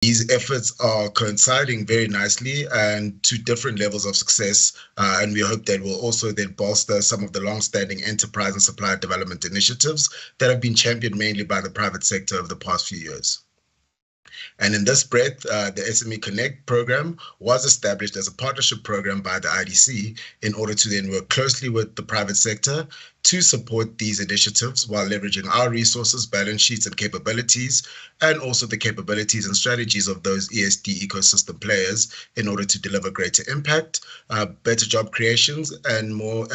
These efforts are coinciding very nicely and to different levels of success, and we hope that will also then bolster some of the long-standing enterprise and supplier development initiatives that have been championed mainly by the private sector over the past few years. And in this breadth, the SME Connect program was established as a partnership program by the IDC in order to then work closely with the private sector to support these initiatives while leveraging our resources, balance sheets, and capabilities, and also the capabilities and strategies of those ESD ecosystem players in order to deliver greater impact, better job creations, and more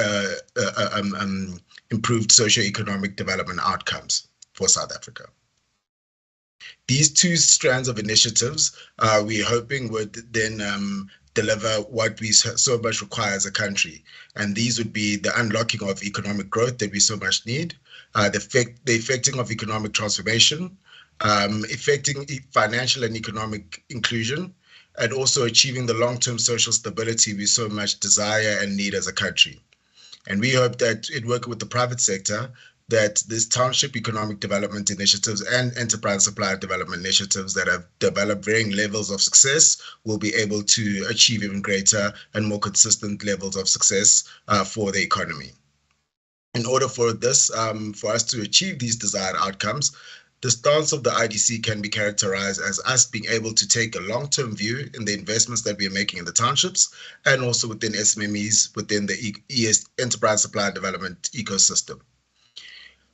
improved socioeconomic development outcomes for South Africa. These two strands of initiatives, we're hoping would then deliver what we so much require as a country. And these would be the unlocking of economic growth that we so much need, the effecting of economic transformation, effecting financial and economic inclusion, and also achieving the long-term social stability we so much desire and need as a country. And we hope that in working with the private sector, that this township economic development initiatives and enterprise supplier development initiatives that have developed varying levels of success will be able to achieve even greater and more consistent levels of success for the economy. In order for this, for us to achieve these desired outcomes, the stance of the IDC can be characterized as us being able to take a long-term view in the investments that we are making in the townships and also within SMMEs within the enterprise supplier development ecosystem.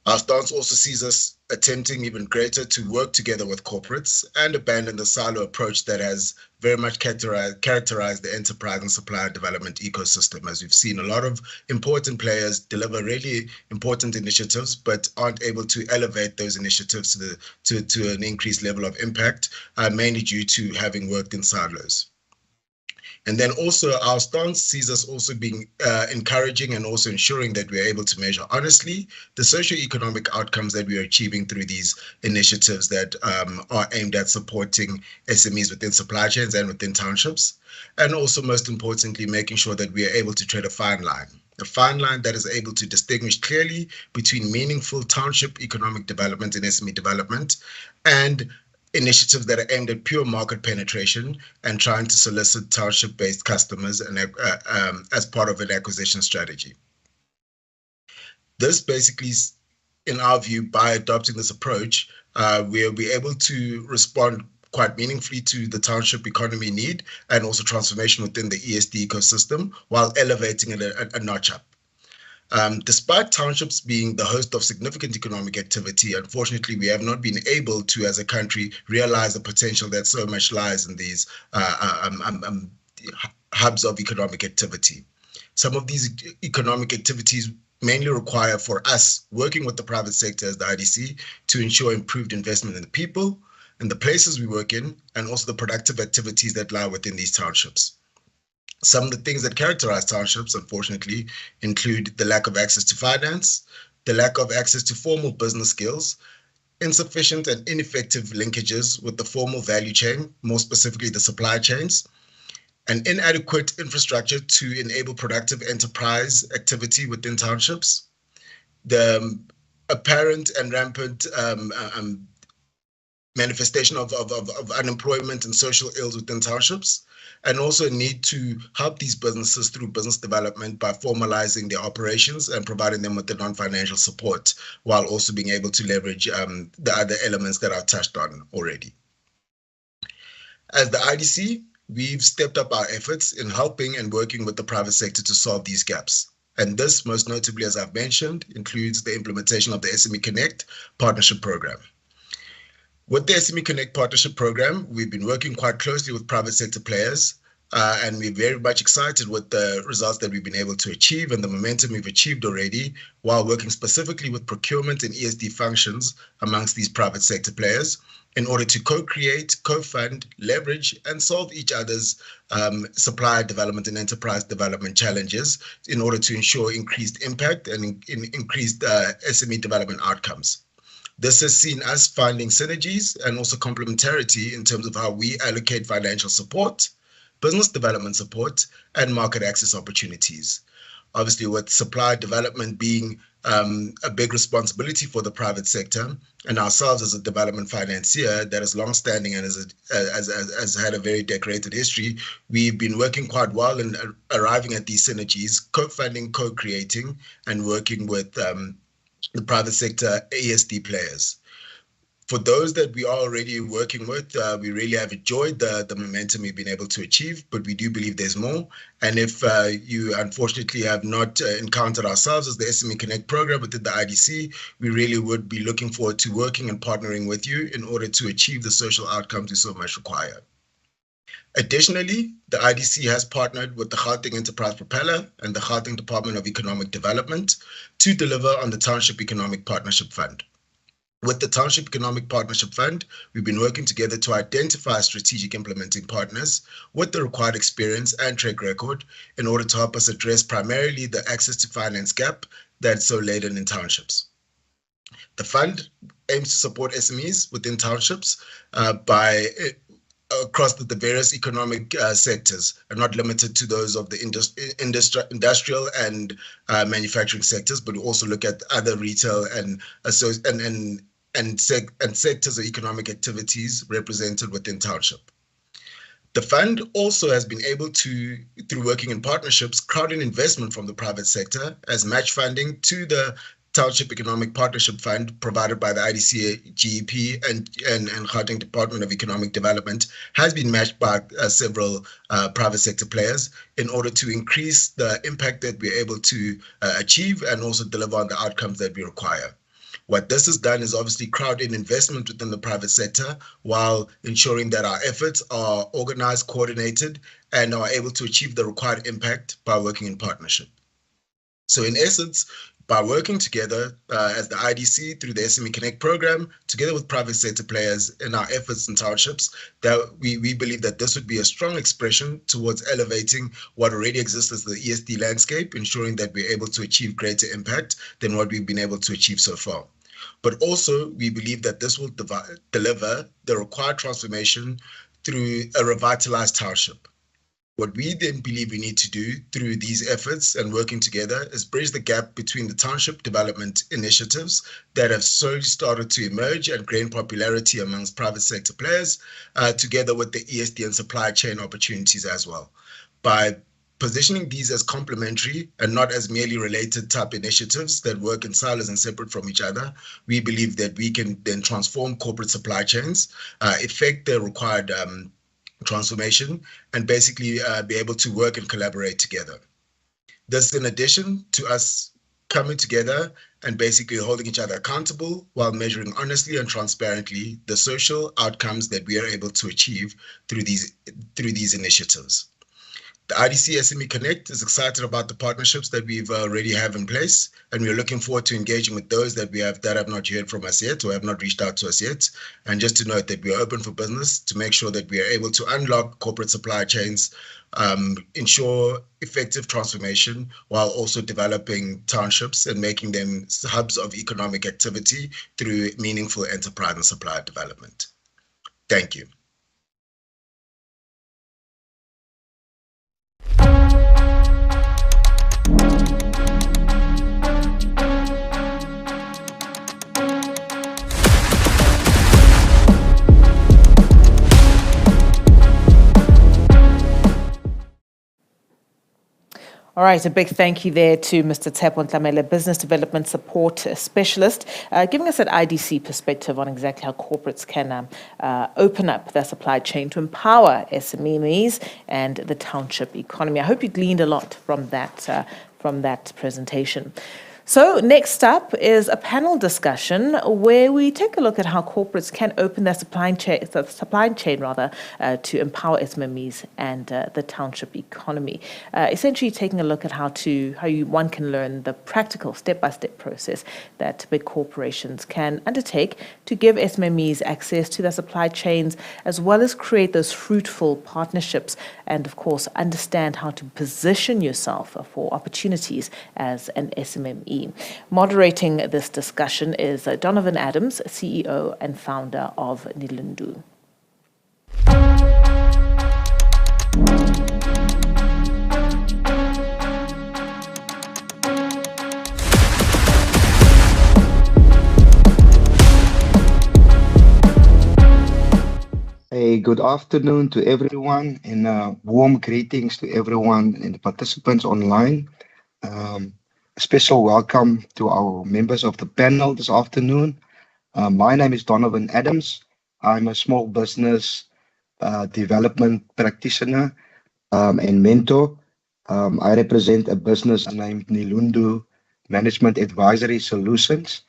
Our stance also sees us attempting even greater to work together with corporates and abandon the silo approach that has very much characterized the enterprise and supplier development ecosystem, as we've seen a lot of important players deliver really important initiatives, but aren't able to elevate those initiatives to an increased level of impact, mainly due to having worked in silos. And then also our stance sees us also being encouraging and also ensuring that we're able to measure honestly the socioeconomic outcomes that we are achieving through these initiatives that are aimed at supporting SMEs within supply chains and within townships. And also most importantly, making sure that we are able to tread a fine line that is able to distinguish clearly between meaningful township economic development and SME development and initiatives that are aimed at pure market penetration and trying to solicit township-based customers and as part of an acquisition strategy. This basically, in our view, by adopting this approach, we'll be able to respond quite meaningfully to the township economy need and also transformation within the ESD ecosystem while elevating it a notch up. Despite townships being the host of significant economic activity, unfortunately, we have not been able to, as a country, realize the potential that so much lies in these hubs of economic activity. Some of these economic activities mainly require for us, working with the private sector as the IDC, to ensure improved investment in the people, in the places we work in, and also the productive activities that lie within these townships. Some of the things that characterize townships, unfortunately, include the lack of access to finance, the lack of access to formal business skills, insufficient and ineffective linkages with the formal value chain, more specifically the supply chains, an inadequate infrastructure to enable productive enterprise activity within townships, the apparent and rampant manifestation of unemployment and social ills within townships, and also a need to help these businesses through business development by formalizing their operations and providing them with the non-financial support, while also being able to leverage the other elements that I've touched on already. As the IDC, we've stepped up our efforts in helping and working with the private sector to solve these gaps. And this, most notably, as I've mentioned, includes the implementation of the SME Connect partnership program. With the SME Connect partnership program, we've been working quite closely with private sector players, and we're very much excited with the results that we've been able to achieve and the momentum we've achieved already, while working specifically with procurement and ESD functions amongst these private sector players in order to co-create, co-fund, leverage, and solve each other's supplier development and enterprise development challenges in order to ensure increased impact and increased SME development outcomes. This has seen us finding synergies and also complementarity in terms of how we allocate financial support, business development support, and market access opportunities. Obviously, with supply development being a big responsibility for the private sector, and ourselves as a development financier that is long-standing and has had a very decorated history, we've been working quite well in arriving at these synergies, co-funding, co-creating, and working with the private sector ESD players. For those that we are already working with, we really have enjoyed the momentum we've been able to achieve, but we do believe there's more. And if you unfortunately have not encountered ourselves as the SME Connect program within the IDC, we really would be looking forward to working and partnering with you in order to achieve the social outcomes we so much require. Additionally, the IDC has partnered with the Gauteng Enterprise Propeller and the Gauteng Department of Economic Development to deliver on the Township Economic Partnership Fund. With the Township Economic Partnership Fund, we've been working together to identify strategic implementing partners with the required experience and track record in order to help us address primarily the access to finance gap that's so laden in townships. The fund aims to support SMEs within townships across the various economic sectors, and not limited to those of the industrial and manufacturing sectors, but we also look at other retail and sectors of economic activities represented within township. The fund also has been able to, through working in partnerships, crowd in investment from the private sector as match funding to the Township Economic Partnership Fund provided by the IDC, GEP, and Gauteng Department of Economic Development has been matched by several private sector players in order to increase the impact that we're able to achieve and also deliver on the outcomes that we require. What this has done is obviously crowd in investment within the private sector while ensuring that our efforts are organized, coordinated, and are able to achieve the required impact by working in partnership. So in essence, by working together as the IDC through the SME Connect program, together with private sector players in our efforts in townships, that we believe that this would be a strong expression towards elevating what already exists as the ESD landscape, ensuring that we're able to achieve greater impact than what we've been able to achieve so far. But also, we believe that this will deliver the required transformation through a revitalized township. What we then believe we need to do through these efforts and working together is bridge the gap between the township development initiatives that have slowly started to emerge and gain popularity amongst private sector players, together with the ESD and supply chain opportunities as well. By positioning these as complementary and not as merely related type initiatives that work in silos and separate from each other, we believe that we can then transform corporate supply chains, effect the required transformation, and basically be able to work and collaborate together. This in addition to us coming together and basically holding each other accountable while measuring honestly and transparently the social outcomes that we are able to achieve through these initiatives. The IDC SME Connect is excited about the partnerships that we've already have in place, and we're looking forward to engaging with those that have not heard from us yet or have not reached out to us yet. And just to note that we are open for business to make sure that we are able to unlock corporate supply chains, ensure effective transformation while also developing townships and making them hubs of economic activity through meaningful enterprise and supply development. Thank you. All right, a big thank you there to Mr. Tshepo Ntlamele, Business Development Support Specialist, giving us an IDC perspective on exactly how corporates can open up their supply chain to empower SMEs and the township economy. I hope you gleaned a lot from that presentation. So next up is a panel discussion where we take a look at how corporates can open their supply chain to empower SMEs and the township economy. Essentially taking a look at how one can learn the practical step-by-step process that big corporations can undertake to give SMEs access to their supply chains, as well as create those fruitful partnerships and, of course, understand how to position yourself for opportunities as an SME. Moderating this discussion is Donovan Adams, CEO and founder of Nilundu. afternoon to everyone, and warm greetings to everyone and the participants online. A special welcome to our members of the panel this afternoon. My name is Donovan Adams. I'm a small business development practitioner and mentor. I represent a business named Nilundu Management Advisory Solutions,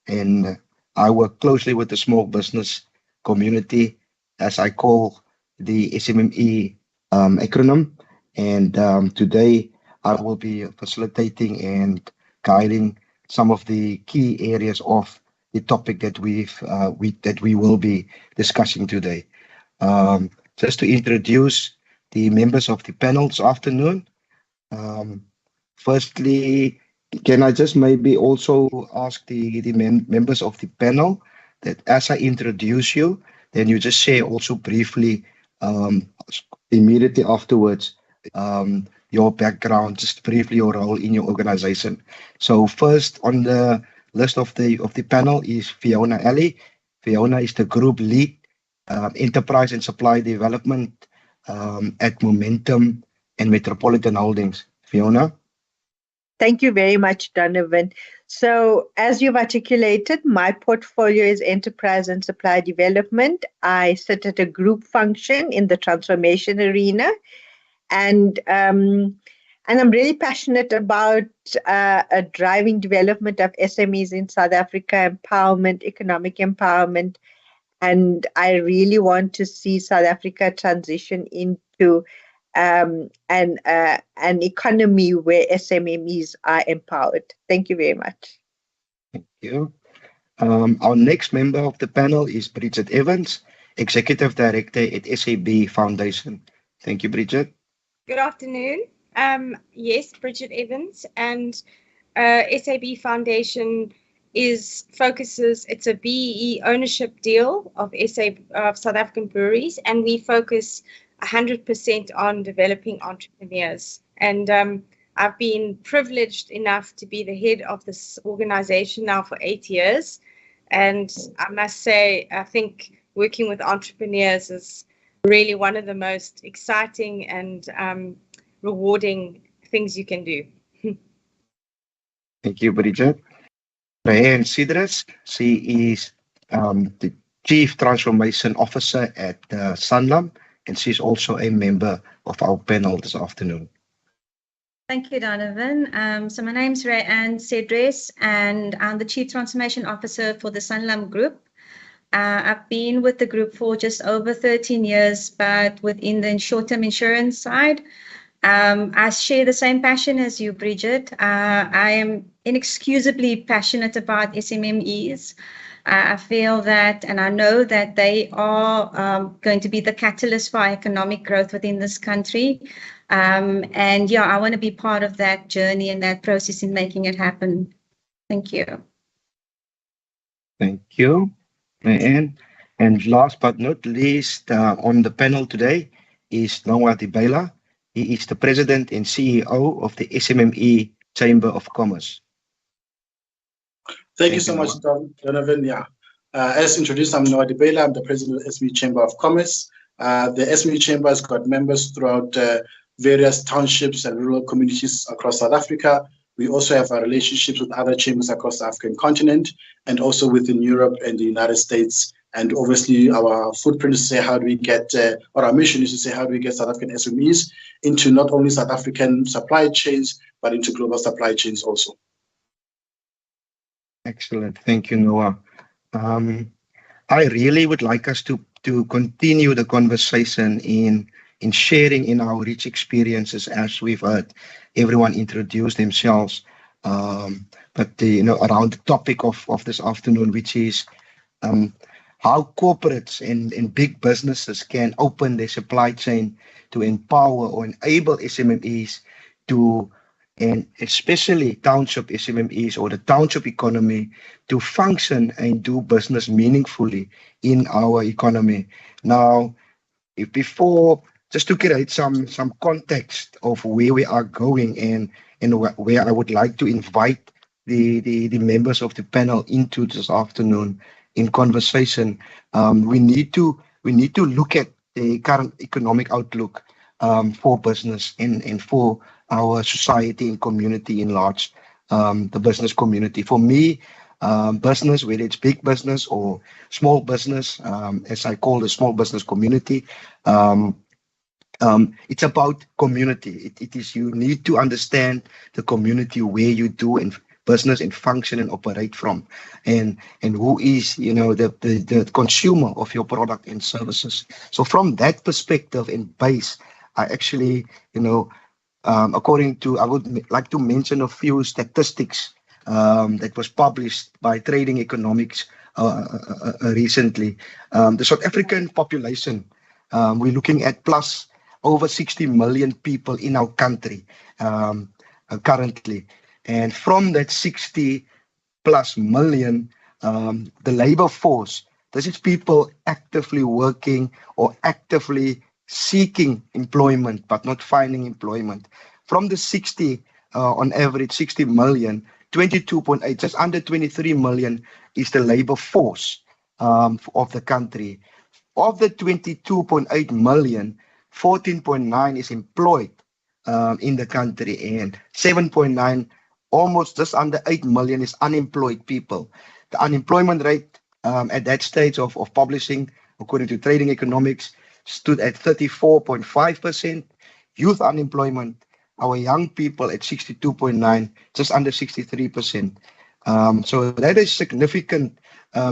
and I work closely with the small business community, as I call the SMME acronym. And today I will be facilitating and guiding some of the key areas of the topic that we will be discussing today. Just to introduce the members of the panel this afternoon. Um, Firstly, can I just maybe also ask the members of the panel that as I introduce you, then you just share also briefly, um, immediately afterwards, your background, just briefly your role in your organization. So first on the list of the panel is Fiona Alley. Fiona is the group lead, enterprise and supply development at Momentum and Metropolitan Holdings. Fiona? Thank you very much, Donovan. So, as you've articulated, my portfolio is enterprise and supply development. I sit at a group function in the transformation arena, and I'm really passionate about driving development of SMEs in South Africa, empowerment, economic empowerment, and I really want to see South Africa transition into an economy where SMMEs are empowered. Thank you very much. Thank you. Our next member of the panel is Bridget Evans, Executive Director at SAB Foundation. Thank you, Bridget. Good afternoon. Yes, Bridget Evans, and SAB Foundation focuses. It's a BEE ownership deal of South African breweries, and we focus 100% on developing entrepreneurs. And I've been privileged enough to be the head of this organization now for 8 years. And I must say, I think working with entrepreneurs is really one of the most exciting and rewarding things you can do. Thank you, Bridget. Diane Sidres, she is the Chief Transformation Officer at Sanlam, and she's also a member of our panel this afternoon. Thank you, Donovan. So my name's Rayanne Cedres, and I'm the Chief Transformation Officer for the Sanlam Group. I've been with the group for just over 13 years, but within the short-term insurance side. I share the same passion as you, Bridget. I am inexcusably passionate about SMMEs. I feel that, and I know that they are going to be the catalyst for economic growth within this country. And yeah, I want to be part of that journey and that process in making it happen. Thank you. Thank you, Rayanne. And last but not least, on the panel today is Noah Dibela. He is the President and CEO of the SMME Chamber of Commerce. Thank you so much, Donovan. Yeah. As introduced, I'm Noah Dibela. I'm the President of the SME Chamber of Commerce. The SME Chamber has got members throughout various townships and rural communities across South Africa. We also have relationships with other chambers across the African continent and also within Europe and the United States. And obviously, our footprint is to say how do we get, or our mission is to say how do we get South African SMEs into not only South African supply chains, but into global supply chains also. Excellent. Thank you, Noah. I really would like us to continue the conversation in sharing in our rich experiences as we've heard everyone introduce themselves. But around the topic of this afternoon, which is how corporates and big businesses can open their supply chain to empower or enable SMMEs to, and especially township SMMEs or the township economy, to function and do business meaningfully in our economy. Now, just to create some context of where we are going and where I would like to invite the members of the panel into this afternoon in conversation, we need to look at the current economic outlook for business and for our society and community in large, the business community. For me, business, whether it's big business or small business, as I call the small business community, it's about community. It is, you need to understand the community where you do and business and function and operate from, and who is, you know, the consumer of your product and services. So from that perspective and base, I actually, you know, according to, I would like to mention a few statistics that was published by Trading Economics recently. The South African population, we're looking at plus over 60 million people in our country currently. And from that 60 plus million, the labor force, this is people actively working or actively seeking employment, but not finding employment. From the 60, on average, 60 million, 22.8, just under 23 million is the labor force of the country. Of the 22.8 million, 14.9 is employed in the country, and 7.9, almost just under 8 million, is unemployed people. The unemployment rate at that stage of publishing, according to Trading Economics, stood at 34.5%. Youth unemployment, our young people at 62.9, just under 63%. So that is significant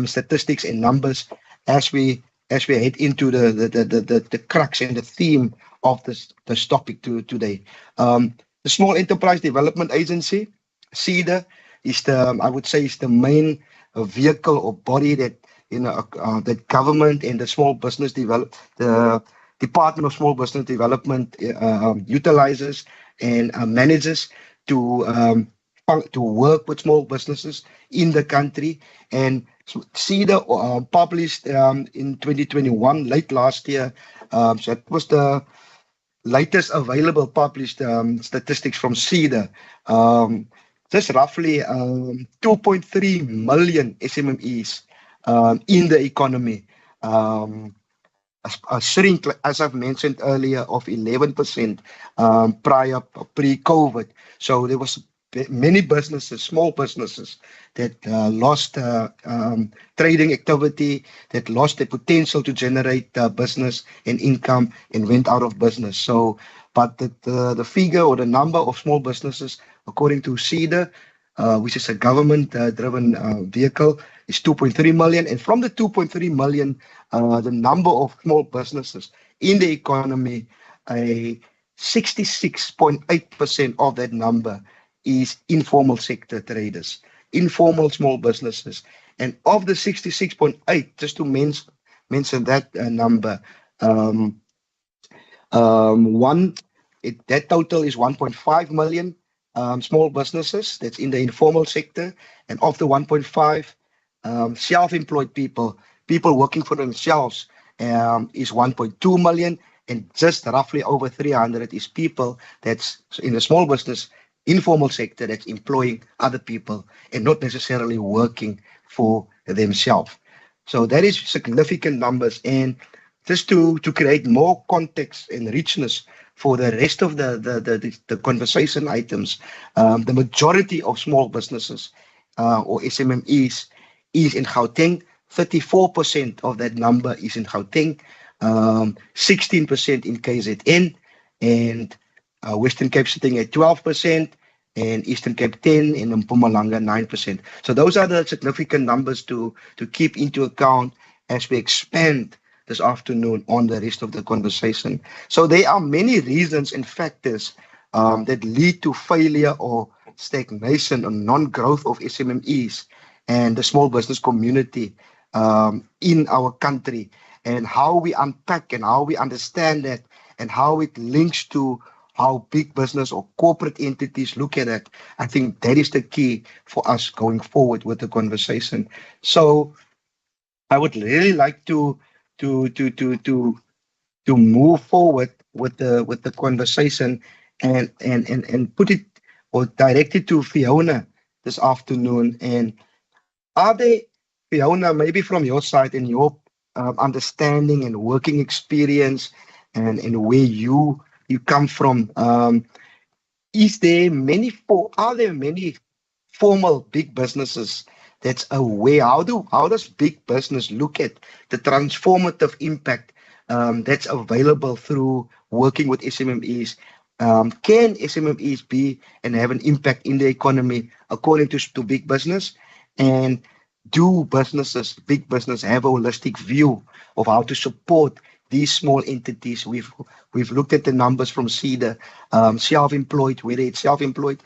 statistics and numbers as we head into the crux and the theme of this topic today. The Small Enterprise Development Agency, SMME, is the, I would say, is the main vehicle or body that, you know, that government and the small business the Department of Small Business Development utilizes and manages to work with small businesses in the country. And SMME published in 2021, late last year. So that was the latest available published statistics from SMME. Just roughly 2.3 million SMMEs in the economy. A shrink, as I've mentioned earlier, of 11% pre-COVID. So there was many businesses, small businesses, that lost trading activity, that lost the potential to generate business and income and went out of business. So, but the figure or the number of small businesses, according to SMME, which is a government-driven vehicle, is 2.3 million. And from the 2.3 million, the number of small businesses in the economy, 66.8% of that number is informal sector traders, informal small businesses. And of the 66.8, just to mention that number, that total is 1.5 million small businesses that's in the informal sector. And of the 1.5, self-employed people working for themselves, is 1.2 million. And just roughly over 300 is people that's in the small business informal sector that's employing other people and not necessarily working for themselves. So that is significant numbers. And just to create more context and richness for the rest of the conversation items, the majority of small businesses or SMMEs is in Gauteng. 34% of that number is in Gauteng, 16% in KZN, and Western Cape sitting at 12%, and Eastern Cape 10%, and Mpumalanga 9%. So those are the significant numbers to keep into account as we expand this afternoon on the rest of the conversation. So there are many reasons and factors that lead to failure or stagnation or non-growth of SMMEs and the small business community in our country, and how we unpack and how we understand that and how it links to how big business or corporate entities look at it. I think that is the key for us going forward with the conversation. So I would really like to move forward with the conversation and put it or direct it to Fiona this afternoon. And are there, Fiona, maybe from your side and your understanding and working experience and where you come from. Are there many formal big businesses that's aware? How does big business look at the transformative impact that's available through working with SMMEs? Can SMMEs be and have an impact in the economy according to big business? And do big business, have a holistic view of how to support these small entities? We've looked at the numbers from CEDA, self-employed, whether it's self-employed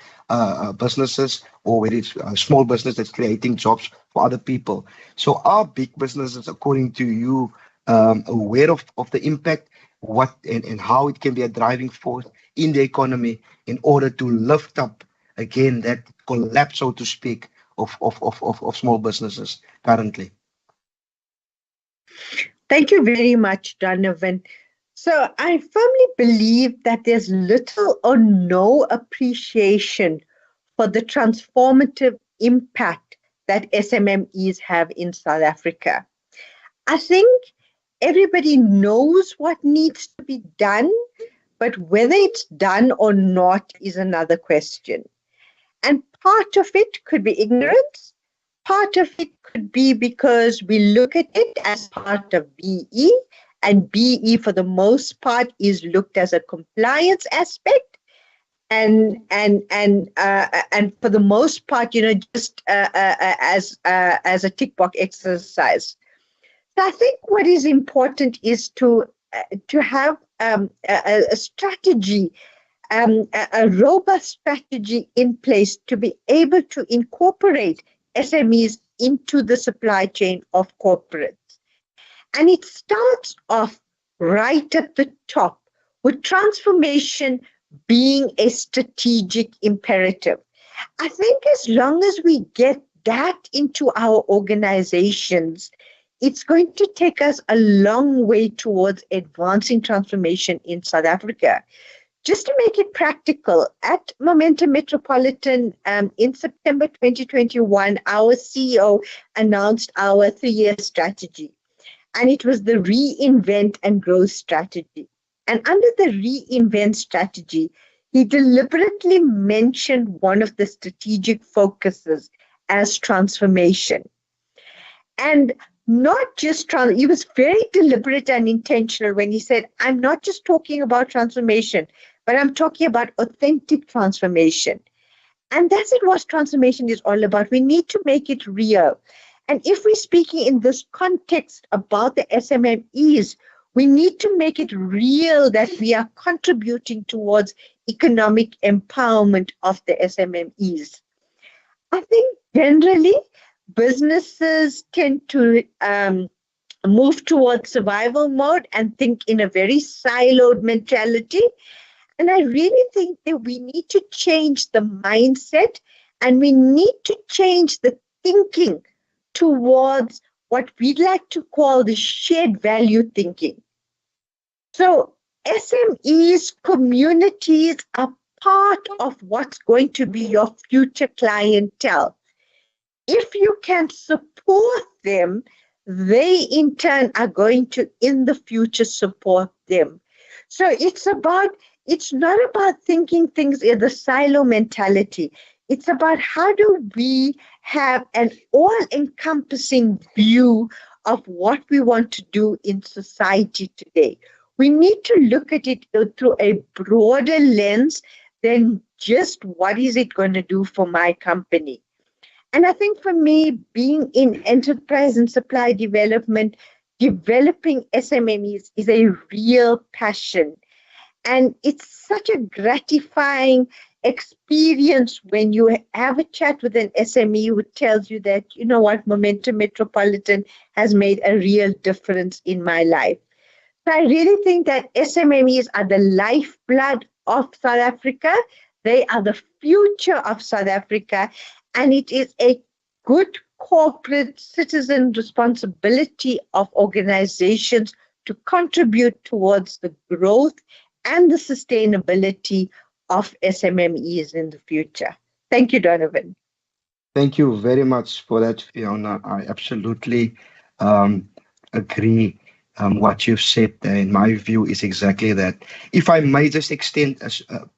businesses or whether it's a small business that's creating jobs for other people. So are big businesses, according to you, aware of the impact, what and how it can be a driving force in the economy in order to lift up again that collapse, so to speak, of small businesses currently? Thank you very much, Donovan. So I firmly believe that there's little or no appreciation for the transformative impact that SMMEs have in South Africa. I think everybody knows what needs to be done, but whether it's done or not is another question. And part of it could be ignorance. Part of it could be because we look at it as part of BE, and BE for the most part is looked as a compliance aspect, and for the most part, just as a tick box exercise. So I think what is important is to have a strategy, a robust strategy in place to be able to incorporate SMEs into the supply chain of corporates. And it starts off right at the top with transformation being a strategic imperative. I think as long as we get that into our organizations, it's going to take us a long way towards advancing transformation in South Africa. Just to make it practical, at Momentum Metropolitan in September 2021, our CEO announced our 3-year strategy, and it was the Reinvent and Growth strategy. And under the Reinvent strategy, he deliberately mentioned one of the strategic focuses as transformation. And not just he was very deliberate and intentional when he said, I'm not just talking about transformation, but I'm talking about authentic transformation. And that's what transformation is all about. We need to make it real. And if we're speaking in this context about the SMMEs, we need to make it real that we are contributing towards economic empowerment of the SMMEs. I think generally businesses tend to move towards survival mode and think in a very siloed mentality. And I really think that we need to change the mindset, and we need to change the thinking towards what we'd like to call the shared value thinking. So SMEs, communities are part of what's going to be your future clientele. If you can support them, they in turn are going to, in the future, support them. So it's not about thinking things in the silo mentality. It's about how do we have an all-encompassing view of what we want to do in society today. We need to look at it through a broader lens than just what is it going to do for my company. And I think for me, being in enterprise and supply development, developing SMMEs is a real passion. And it's such a gratifying experience when you have a chat with an SME who tells you that, you know what, Momentum Metropolitan has made a real difference in my life. So I really think that SMMEs are the lifeblood of South Africa. They are the future of South Africa. And it is a good corporate citizen responsibility of organizations to contribute towards the growth and the sustainability of SMMEs in the future. Thank you, Donovan. Thank you very much for that, Fiona. I absolutely agree what you've said. In my view, is exactly that. If I may just extend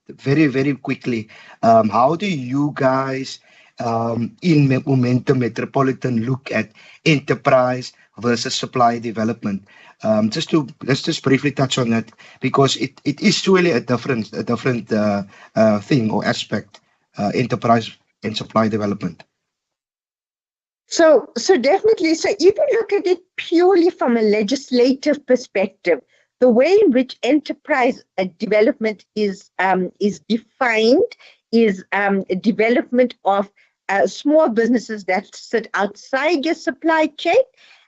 very, very quickly, how do you guys in Momentum Metropolitan look at enterprise versus supply development? Let's just briefly touch on that, because it is really a different thing or aspect, enterprise and supply development. So definitely. So if you look at it purely from a legislative perspective, the way in which enterprise development is defined is development of small businesses that sit outside your supply chain,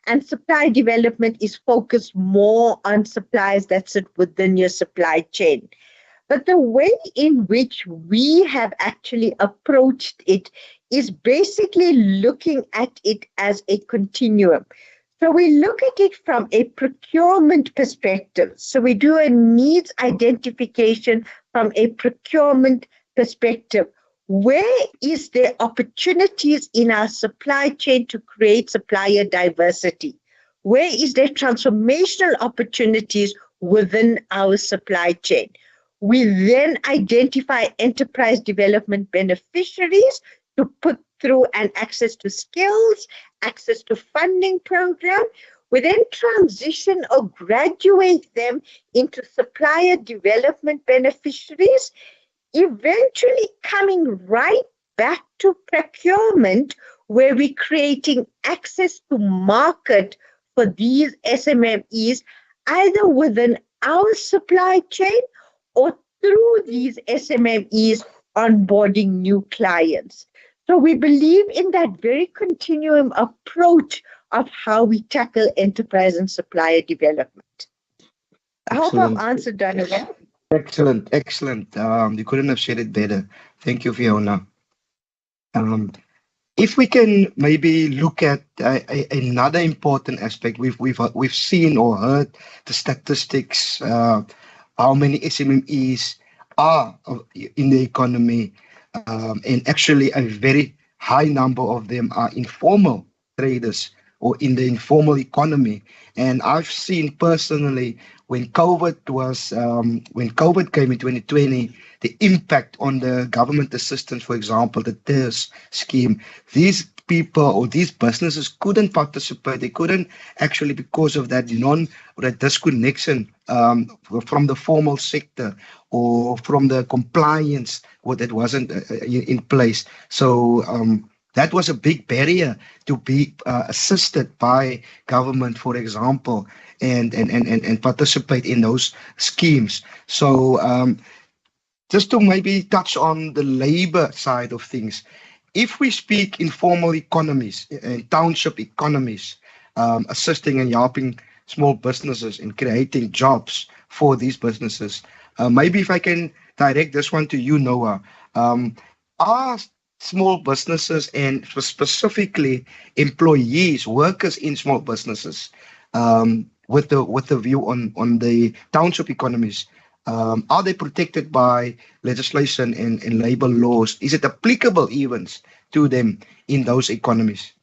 and supply development is focused more on suppliers that sit within your supply chain. But the way in which we have actually approached it is basically looking at it as a continuum. So we look at it from a procurement perspective. So we do a needs identification from a procurement perspective. Where is there opportunities in our supply chain to create supplier diversity? Where is there transformational opportunities within our supply chain? We then identify enterprise development beneficiaries to put through an access to skills, access to funding program. We then transition or graduate them into supplier development beneficiaries, eventually coming right back to procurement, where we're creating access to market for these SMMEs, either within our supply chain or through these SMMEs onboarding new clients. So we believe in that very continuum approach of how we tackle enterprise and supplier development. I hope I've answered, Donovan. Excellent. You couldn't have said it better. Thank you, Fiona. If we can maybe look at another important aspect, we've seen or heard the statistics, how many SMMEs are in the economy, and actually a very high number of them are informal traders or in the informal economy. And I've seen personally when COVID came in 2020, the impact on the government assistance, for example, the TERS scheme, these people or these businesses couldn't participate. They couldn't actually, because of that disconnection from the formal sector or from the compliance that wasn't in place. So that was a big barrier to be assisted by government, for example, and participate in those schemes. So just to maybe touch on the labor side of things, if we speak informal economies and township economies, assisting and helping small businesses in creating jobs for these businesses, maybe if I can direct this one to you, Noah, are small businesses and specifically employees, workers in small businesses, with the view on the township economies, are they protected by legislation and labor laws? Is it applicable even to them in those economies?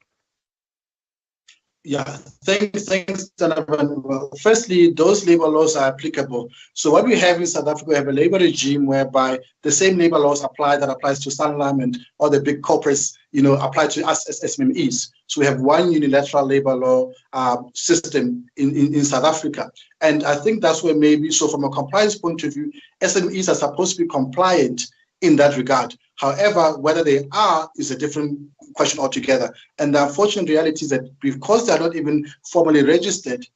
Yeah, thanks, Donovan. Well, firstly, those labor laws are applicable. So what we have in South Africa, we have a labor regime whereby the same labor laws apply that applies to Sanlam and all the big corporates, apply to us as SMMEs. So we have one unilateral labor law system in South Africa. And I think that's where maybe, so from a compliance point of view, SMEs are supposed to be compliant in that regard. However, whether they are is a different question altogether. And the unfortunate reality is that because they are not even formally registered,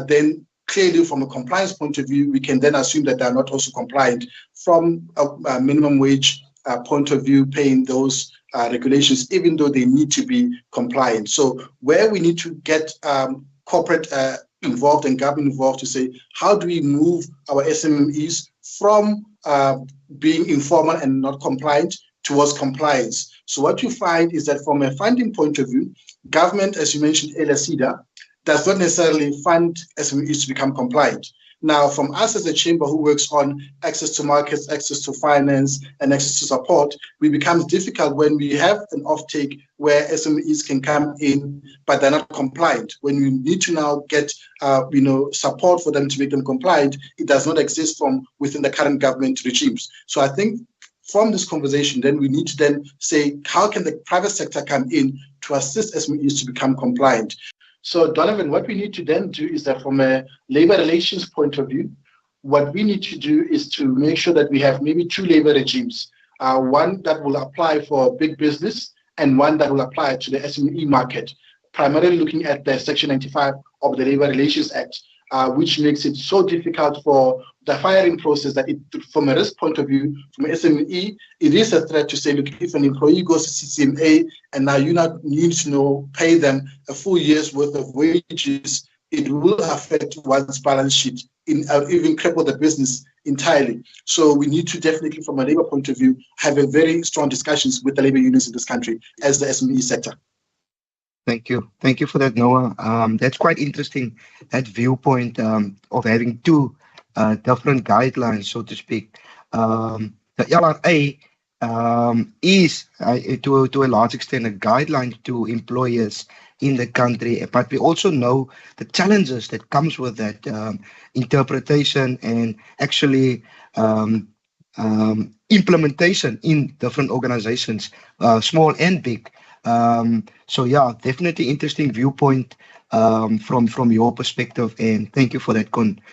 then clearly from a compliance point of view, we can then assume that they are not also compliant from a minimum wage point of view, paying those regulations, even though they need to be compliant. So where we need to get corporate involved and government involved to say, how do we move our SMEs from being informal and not compliant towards compliance? So what you find is that from a funding point of view, government, as you mentioned earlier, SEDA, does not necessarily fund SMEs to become compliant. Now, from us as a chamber who works on access to markets, access to finance, and access to support, it becomes difficult when we have an offtake where SMEs can come in, but they're not compliant. When you need to now get support for them to make them compliant, it does not exist from within the current government regimes. So I think from this conversation, then we need to then say, how can the private sector come in to assist SMEs to become compliant? So Donovan, what we need to then do is that from a labor relations point of view, what we need to do is to make sure that we have maybe two labor regimes, one that will apply for big business and one that will apply to the SME market, primarily looking at the Section 95 of the Labor Relations Act, which makes it so difficult for the firing process that from a risk point of view, from SME, it is a threat to say, look, if an employee goes to CCMA and now you not need to pay them a full year's worth of wages, it will affect one's balance sheet, even cripple the business entirely. So we need to definitely, from a labor point of view, have a very strong discussions with the labor unions in this country as the SME sector. Thank you. Thank you for that, Noah. That's quite interesting, that viewpoint of having two different guidelines, so to speak. The LRA is, to a large extent, a guideline to employers in the country, but we also know the challenges that comes with that interpretation and actually implementation in different organizations, small and big. So yeah, definitely interesting viewpoint from your perspective, and thank you for that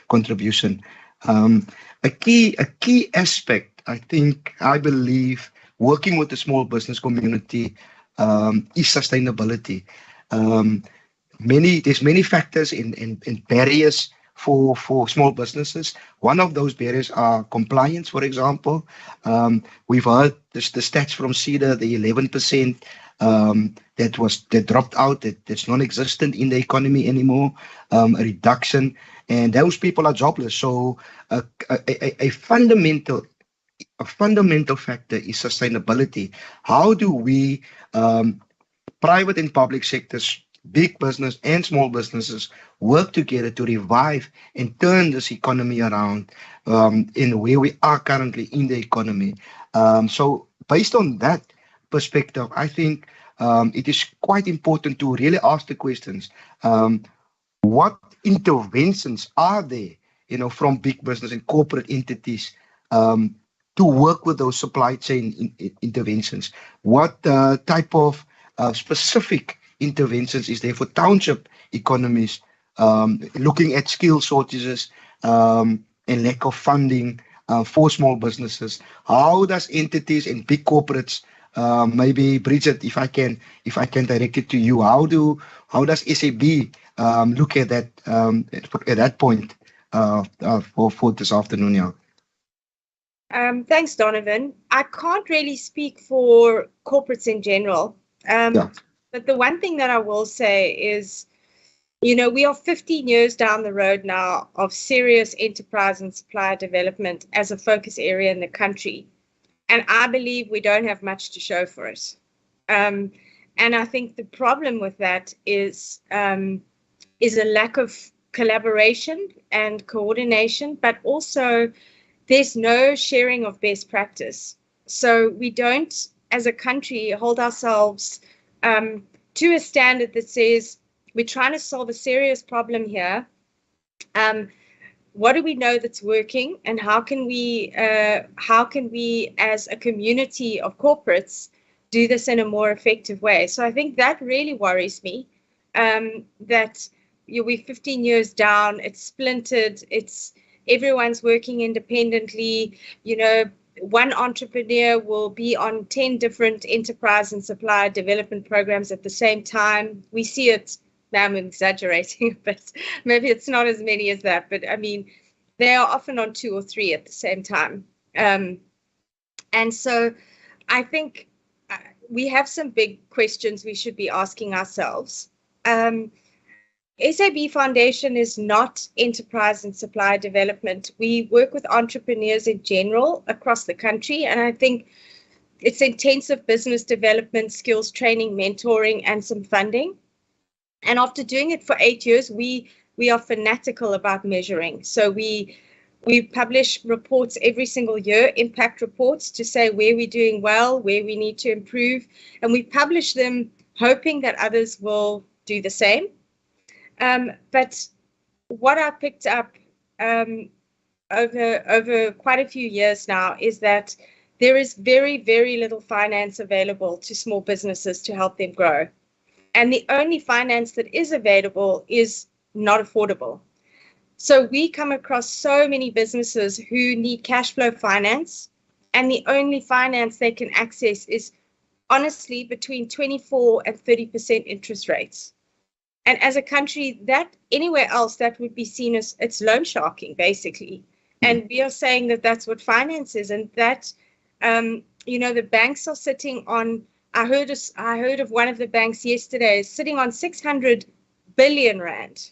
contribution. A key aspect, I believe, working with the small business community is sustainability. There's many factors and barriers for small businesses. One of those barriers are compliance, for example. We've heard the stats from CEDA, the 11% that dropped out, that's non-existent in the economy anymore, a reduction, and those people are jobless. So a fundamental factor is sustainability. How do we, private and public sectors, big business and small businesses, work together to revive and turn this economy around in where we are currently in the economy? So based on that perspective, I think it is quite important to really ask the questions. What interventions are there, from big business and corporate entities to work with those supply chain interventions? What type of specific interventions is there for township economies, looking at skill shortages and lack of funding for small businesses? How does entities and big corporates, maybe Bridget, if I can direct it to you, how does SAB look at that point for this afternoon? Yeah. Thanks, Donovan. I can't really speak for corporates in general. But the one thing that I will say is, we are 15 years down the road now of serious enterprise and supplier development as a focus area in the country. And I believe we don't have much to show for it. And I think the problem with that is a lack of collaboration and coordination, but also there's no sharing of best practice. So we don't, as a country, hold ourselves to a standard that says we're trying to solve a serious problem here. What do we know that's working, and how can we as a community of corporates do this in a more effective way? So I think that really worries me, that we're 15 years down, it's splintered, everyone's working independently. One entrepreneur will be on 10 different enterprise and supplier development programs at the same time. We see it. Now I'm exaggerating, but maybe it's not as many as that. But I mean, they are often on 2 or 3 at the same time. And so I think we have some big questions we should be asking ourselves. SAB Foundation is not enterprise and supplier development. We work with entrepreneurs in general across the country, and I think it's intensive business development, skills training, mentoring, and some funding. And after doing it for 8 years, we we are fanatical about measuring. So we publish reports every single year, impact reports, to say where we're doing well, where we need to improve, and we publish them hoping that others will do the same. But what I picked up over quite a few years now is that there is very, very little finance available to small businesses to help them grow. And the only finance that is available is not affordable. So we come across so many businesses who need cash flow finance, and the only finance they can access is honestly between 24 and 30% interest rates. And as a country, that anywhere else, that would be seen as it's loan sharking, basically. And we are saying that that's what finance is, and that the banks are sitting on. I heard of one of the banks yesterday sitting on 600 billion rand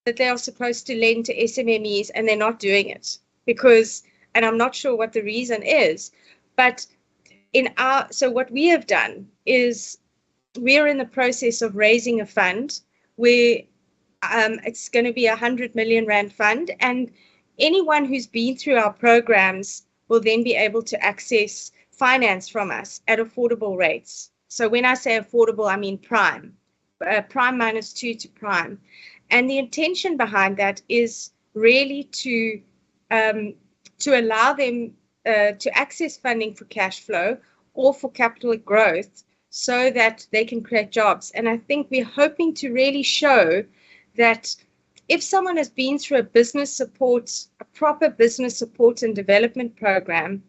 that they are supposed to lend to SMMEs, and they're not doing it because, and I'm not sure what the reason is, but so what we have done is we're in the process of raising a fund where it's going to be 100 million rand fund, and anyone who's been through our programs will then be able to access finance from us at affordable rates. So when I say affordable, I mean prime -2 to prime. And the intention behind that is really to allow them to access funding for cash flow or for capital growth so that they can create jobs. And I think we're hoping to really show that if someone has been through a proper business support and development program,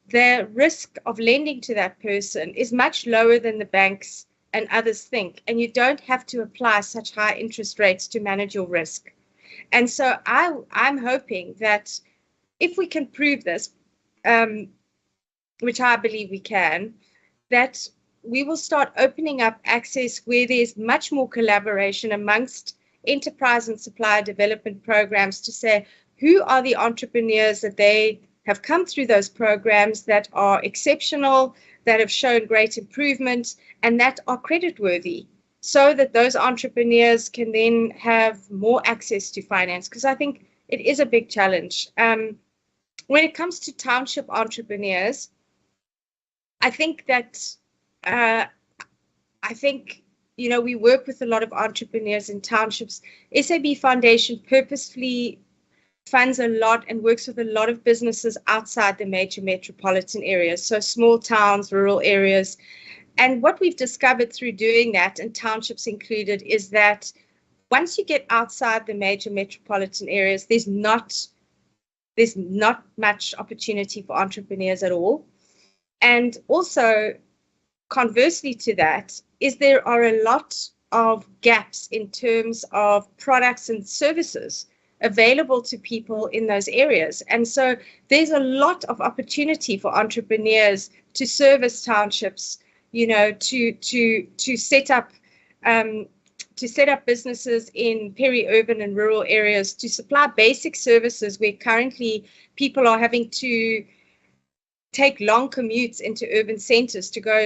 the risk of lending to that person is much lower than the banks and others think, and you don't have to apply such high interest rates to manage your risk. And so I'm hoping that if we can prove this, which I believe we can, that we will start opening up access where there's much more collaboration amongst enterprise and supplier development programs to say who are the entrepreneurs that they have come through those programs that are exceptional, that have shown great improvement, and that are creditworthy, so that those entrepreneurs can then have more access to finance. Because I think it is a big challenge. When it comes to township entrepreneurs, I think that we work with a lot of entrepreneurs in townships. SAB Foundation purposefully funds a lot and works with a lot of businesses outside the major metropolitan areas, so small towns, rural areas. And what we've discovered through doing that, and townships included, is that once you get outside the major metropolitan areas, there's not much opportunity for entrepreneurs at all. And also, conversely to that, is there are a lot of gaps in terms of products and services available to people in those areas. And so there's a lot of opportunity for entrepreneurs to service townships, to set up businesses in peri-urban and rural areas, to supply basic services where currently people are having to take long commutes into urban centers to go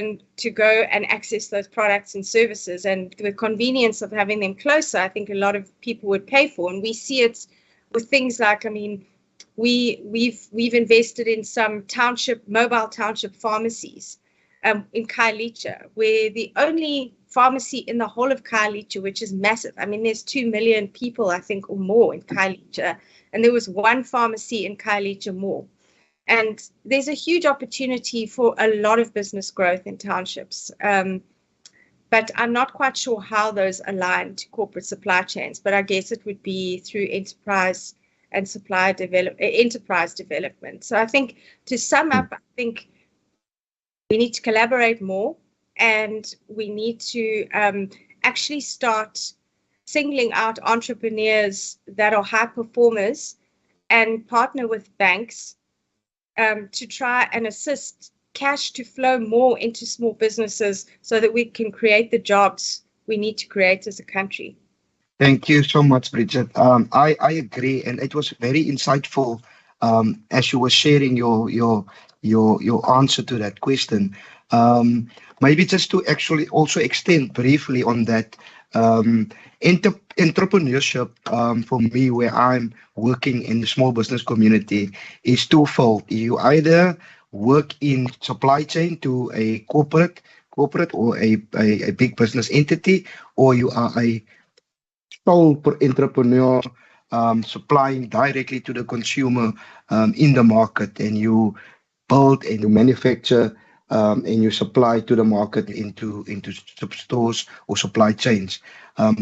and access those products and services. And the convenience of having them closer, I think a lot of people would pay for. And we see it with things like, we've invested in some mobile township pharmacies in Khayelitsha, where the only pharmacy in the whole of Khayelitsha, which is massive. There's 2 million people, I think, or more in Khayelitsha, and there was one pharmacy in Khayelitsha more. And there's a huge opportunity for a lot of business growth in townships. But I'm not quite sure how those align to corporate supply chains, but I guess it would be through enterprise and enterprise development. So I think, to sum up, I think we need to collaborate more, and we need to actually start singling out entrepreneurs that are high performers and partner with banks to try and assist cash to flow more into small businesses so that we can create the jobs we need to create as a country. Thank you so much, Bridget. I agree, and it was very insightful as you were sharing your answer to that question. Maybe just to actually also extend briefly on that, Entrepreneurship, for me, where I'm working in the small business community, is twofold. You either work in supply chain to a corporate or a big business entity, or you are a sole entrepreneur, supplying directly to the consumer, in the market, and you build and you manufacture, and you supply to the market into stores or supply chains.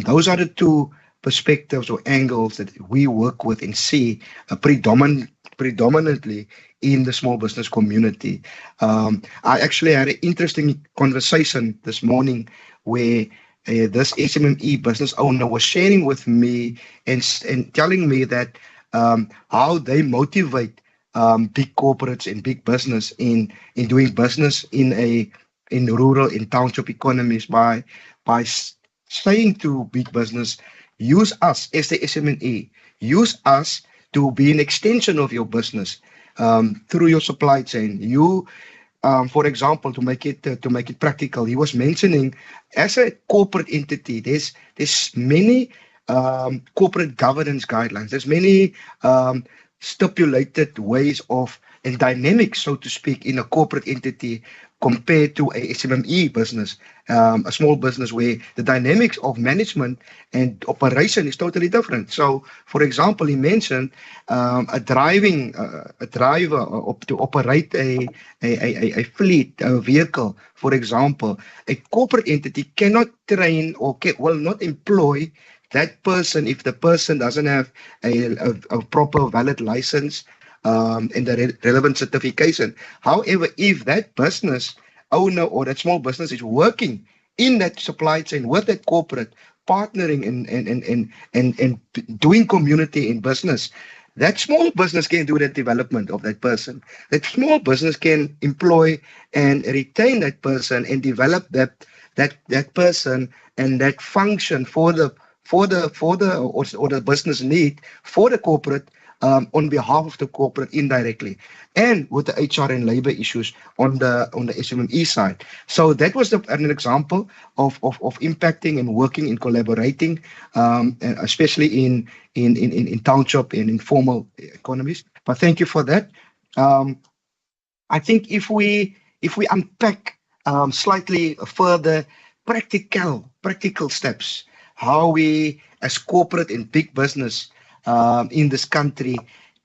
Those are the two perspectives or angles that we work with and see predominantly in the small business community. I actually had an interesting conversation this morning where this SMME business owner was sharing with me and telling me that how they motivate big corporates and big business in doing business in rural, in township economies by saying to big business, use us as the SME, use us to be an extension of your business, through your supply chain. For example, to make it practical, he was mentioning as a corporate entity, there's many corporate governance guidelines. There's many stipulated ways of and dynamics, so to speak, in a corporate entity compared to a SMME business, a small business where the dynamics of management and operation is totally different. So, for example, he mentioned a driver to operate a fleet, a vehicle, for example. A corporate entity cannot train or will not employ that person if the person doesn't have a proper valid license, and the relevant certification. However, if that business owner or that small business is working in that supply chain with that corporate, partnering and doing community in business, that small business can do the development of that person. That small business can employ and retain that person and develop that person and that function for the business need for the corporate, on behalf of the corporate indirectly, and with the HR and labor issues on the SMME side. So that was an example of impacting and working and collaborating, especially in township and informal economies. But thank you for that. I think if we unpack slightly further practical steps, how we as corporate and big business in this country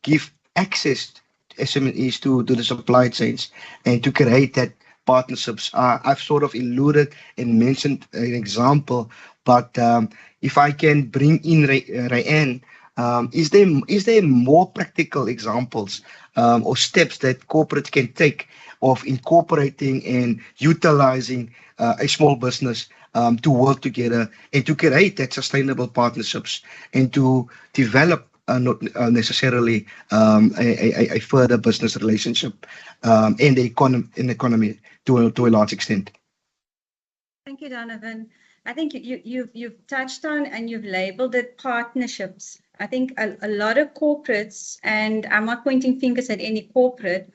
give access to SMEs to the supply chains and to create that partnerships. I've sort of alluded and mentioned an example, but if I can bring in Ryan, is there more practical examples or steps that corporates can take of incorporating and utilizing a small business to work together and to create that sustainable partnerships and to develop not necessarily a further business relationship in the economy to a large extent? Thank you, Donovan. I think you've touched on and you've labeled it partnerships. I think a lot of corporates, and I'm not pointing fingers at any corporate,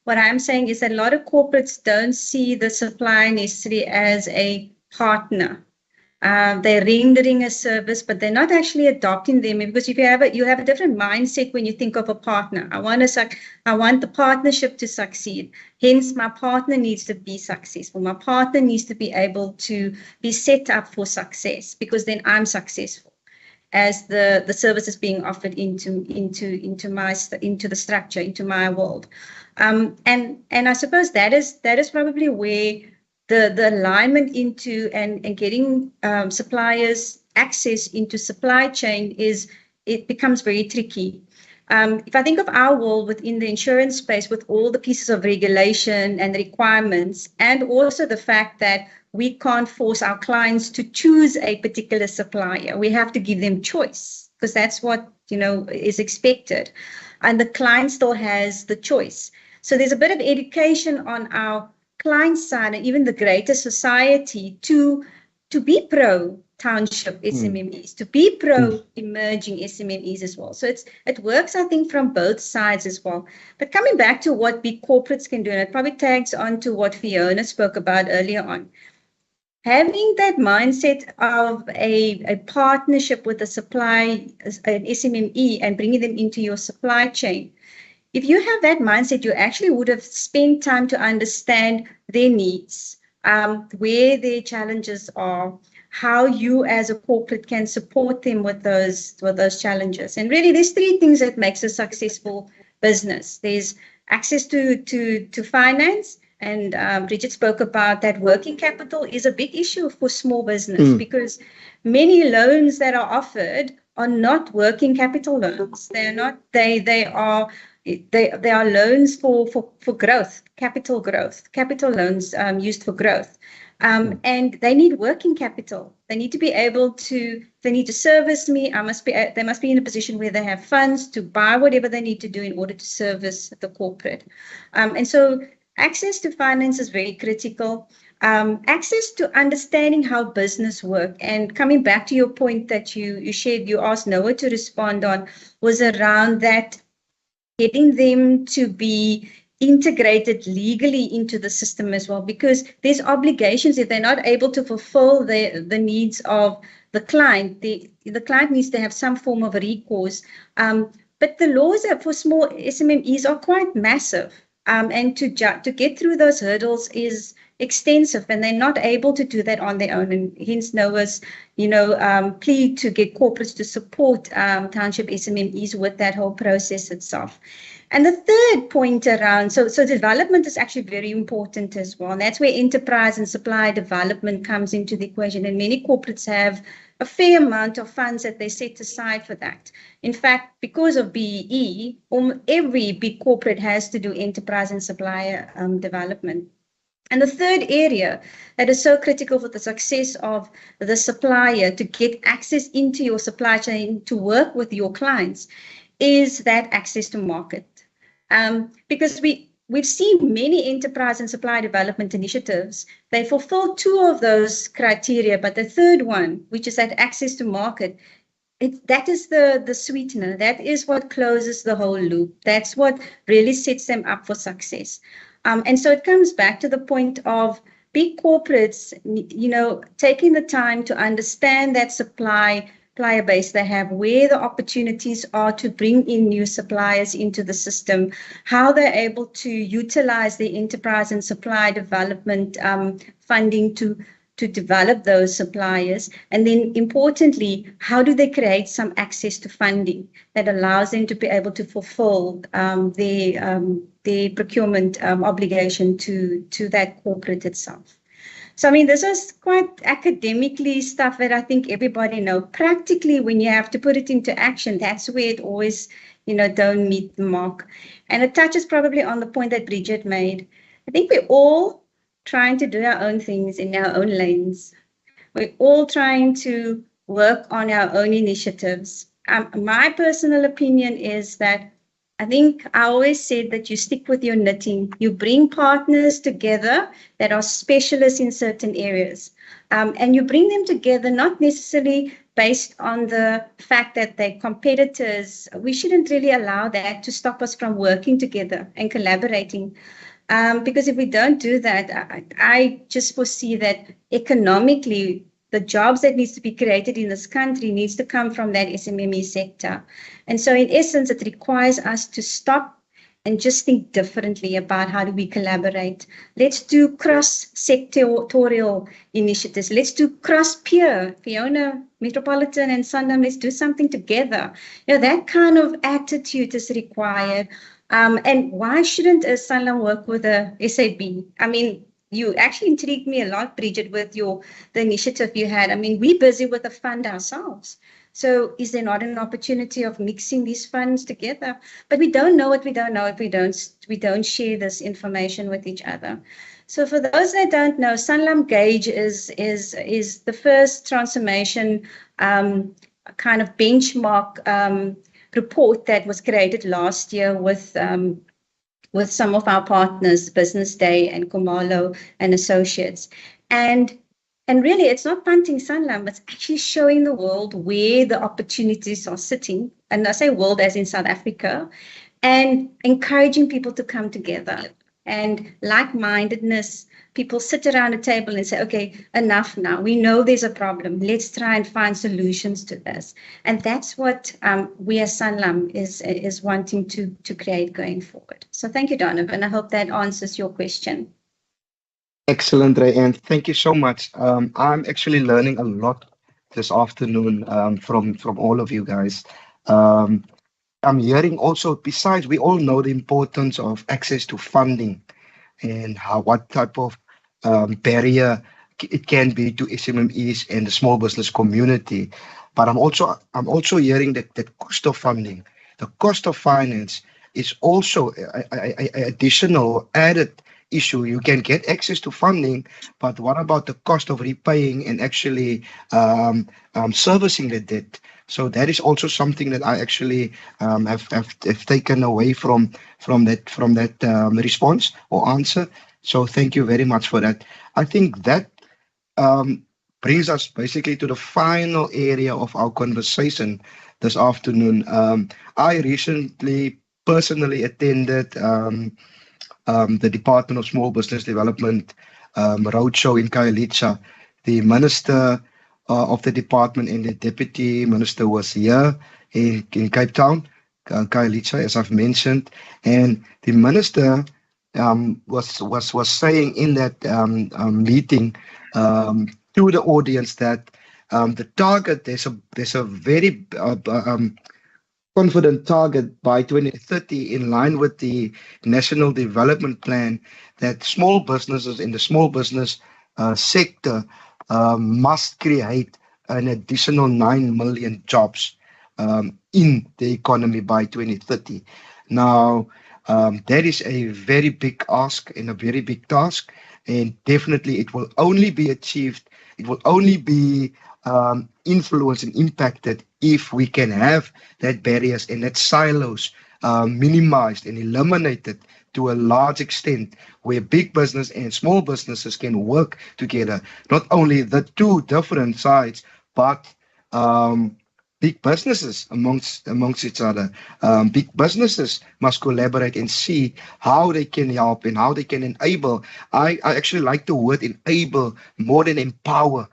what I'm saying is that a lot of corporates don't see the supplier necessarily as a partner. They're rendering a service, but they're not actually adopting them, because if you have a different mindset when you think of a partner. I want the partnership to succeed. Hence, my partner needs to be successful. My partner needs to be able to be set up for success, because then I'm successful as the service is being offered into the structure, into my world. And I suppose that is probably where the alignment into and getting suppliers access into supply chain it becomes very tricky. If I think of our world within the insurance space, with all the pieces of regulation and requirements, and also the fact that we can't force our clients to choose a particular supplier, we have to give them choice, because that's what is expected, and the client still has the choice. So there's a bit of education on our client side and even the greater society to be pro township SMMEs, to be pro emerging SMMEs as well. So it works, I think, from both sides as well. But coming back to what big corporates can do, and it probably tags on to what Fiona spoke about earlier on. having that mindset of a partnership with a supply, an SMME, and bringing them into your supply chain, if you have that mindset, you actually would have spent time to understand their needs, where their challenges are, how you as a corporate can support them with those challenges. And really, there's three things that makes a successful business. There's access to finance, and Bridget spoke about that. Working capital is a big issue for small business because many loans that are offered are not working capital loans. They're not. They are loans for growth, capital loans used for growth. And they need working capital. They need to be able to, they need to service me. They must be in a position where they have funds to buy whatever they need to do in order to service the corporate. And so access to finance is very critical. Access to understanding how business work, and coming back to your point that you shared, you asked Noah to respond on, was around that getting them to be integrated legally into the system as well, because there's obligations. If they're not able to fulfill the needs of the client, the client needs to have some form of recourse. But the laws for small SMMEs are quite massive, and to get through those hurdles is extensive, and they're not able to do that on their own. And hence Noah's, plea to get corporates to support township SMMEs with that whole process itself. And the third point around, so development is actually very important as well. And that's where enterprise and supply development comes into the equation. And many corporates have a fair amount of funds that they set aside for that. In fact, because of BEE, every big corporate has to do enterprise and supplier development. And the third area that is so critical for the success of the supplier to get access into your supply chain to work with your clients is that access to market. Because we've seen many enterprise and supply development initiatives, they fulfill two of those criteria, but the third one, which is that access to market, that is the sweetener. That is what closes the whole loop. That's what really sets them up for success. And so it comes back to the point of big corporates, taking the time to understand that supplier base they have, where the opportunities are to bring in new suppliers into the system, how they're able to utilize the enterprise and supply development funding to develop those suppliers. And then importantly, how do they create some access to funding that allows them to be able to fulfill their procurement obligation to that corporate itself. So, I mean, this is quite academically stuff that I think everybody knows. Practically, when you have to put it into action, that's where it always, don't meet the mark. And it touches probably on the point that Bridget made. I think we're all trying to do our own things in our own lanes. We're all trying to work on our own initiatives. My personal opinion is that I think I always said that you stick with your knitting. You bring partners together that are specialists in certain areas. And you bring them together not necessarily based on the fact that they're competitors. We shouldn't really allow that to stop us from working together and collaborating. Because if we don't do that, I just foresee that economically, the jobs that needs to be created in this country needs to come from that SMME sector. And so in essence, it requires us to stop and just think differently about how do we collaborate. Let's do cross-sectorial initiatives. Let's do cross-peer. Fiona, Metropolitan and Sanlam, let's do something together. That kind of attitude is required. And why shouldn't a Sanlam work with a SAB? I mean, you actually intrigued me a lot, Bridget, with the initiative you had. I mean, we're busy with the fund ourselves. So is there not an opportunity of mixing these funds together? But we don't know what we don't know if we don't share this information with each other. So for those that don't know, Sanlam Gauge is the first transformation kind of benchmark report that was created last year with some of our partners, Business Day and Kumalo and Associates. And really, it's not punting Sanlam, it's actually showing the world where the opportunities are sitting. And I say world as in South Africa, and encouraging people to come together. and like-mindedness. People sit around a table and say, okay, enough now. We know there's a problem. Let's try and find solutions to this. And that's what we as Sanlam is wanting to create going forward. So thank you, Donovan. I hope that answers your question. Excellent, Ray, and thank you so much. I'm actually learning a lot this afternoon from all of you guys. Um, I'm hearing also, besides, we all know the importance of access to funding and how what type of barrier it can be to SMMEs and the small business community. But I'm also hearing that the cost of funding, the cost of finance is also a additional added issue. You can get access to funding, but what about the cost of repaying and actually servicing the debt? So that is also something that I actually have taken away from that response or answer. So thank you very much for that. I think that brings us basically to the final area of our conversation this afternoon. I recently personally attended the Department of Small Business Development roadshow in Khayelitsha. The minister of the department and the deputy minister was here in Cape Town, Khayelitsha, as I've mentioned, and the minister was saying in that meeting to the audience that the target there's a very confident target by 2030 in line with the National Development Plan that small businesses in the small business sector must create an additional 9 million jobs in the economy by 2030. Now, that is a very big ask and a very big task, and definitely it will only be achieved, it will only be influenced and impacted if we can have that barriers and that silos minimized and eliminated to a large extent, where big business and small businesses can work together. Not only the two different sides, but big businesses amongst each other. Big businesses must collaborate and see how they can help and how they can enable. I actually like the word enable more than empower.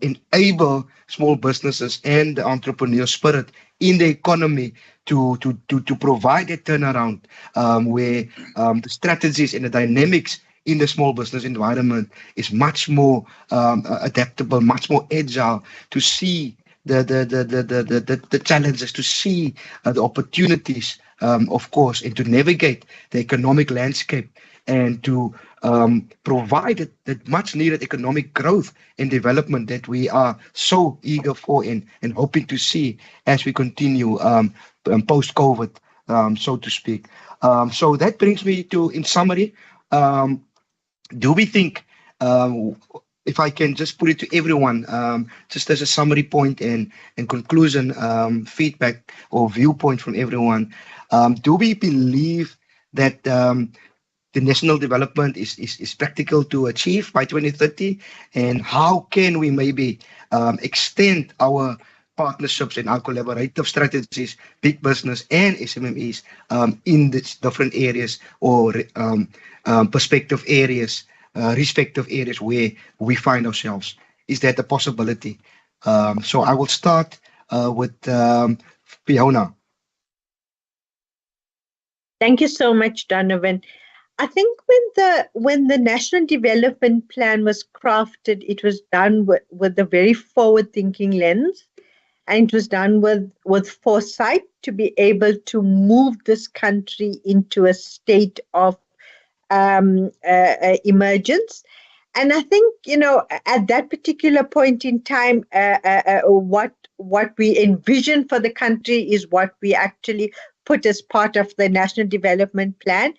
Enable small businesses and the entrepreneur spirit in the economy to provide a turnaround where the strategies and the dynamics in the small business environment is much more adaptable, much more agile to see the challenges, to see the opportunities, of course, and to navigate the economic landscape and to provide that much needed economic growth and development that we are so eager for and hoping to see as we continue post-COVID, so to speak. So that brings me to, in summary, do we think, if I can just put it to everyone, just as a summary point and conclusion, feedback or viewpoint from everyone, do we believe that the national development is practical to achieve by 2030, and how can we maybe extend our partnerships and our collaborative strategies, big business and SMMEs, in these different areas or perspective areas, respective areas where we find ourselves? Is that a possibility? So I will start with Fiona. Thank you so much, Donovan. I think when the National Development Plan was crafted, it was done with a very forward-thinking lens, and it was done with foresight to be able to move this country into a state of emergence. And I think, at that particular point in time, what we envision for the country is what we actually put as part of the National Development Plan.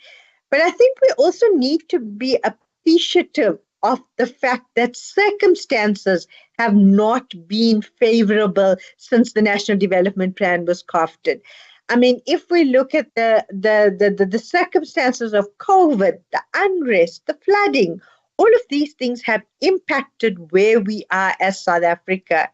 But I think we also need to be appreciative of the fact that circumstances have not been favorable since the National Development Plan was crafted. I mean, if we look at the circumstances of COVID, the unrest, the flooding, all of these things have impacted where we are as South Africa.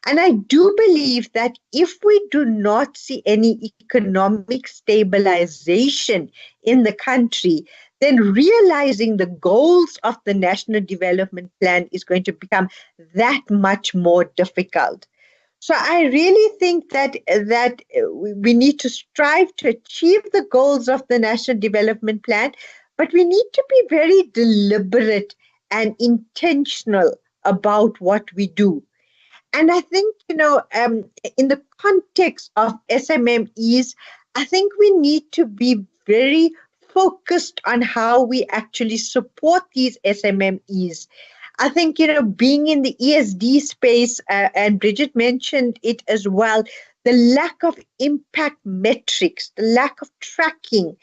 And I do believe that if we do not see any economic stabilization in the country, then realizing the goals of the National Development Plan is going to become that much more difficult. So I really think that we need to strive to achieve the goals of the National Development Plan, but we need to be very deliberate and intentional about what we do. And I think, in the context of SMMEs, I think we need to be very focused on how we actually support these SMMEs. I think, being in the ESD space, and Bridget mentioned it as well, the lack of impact metrics, the lack of tracking,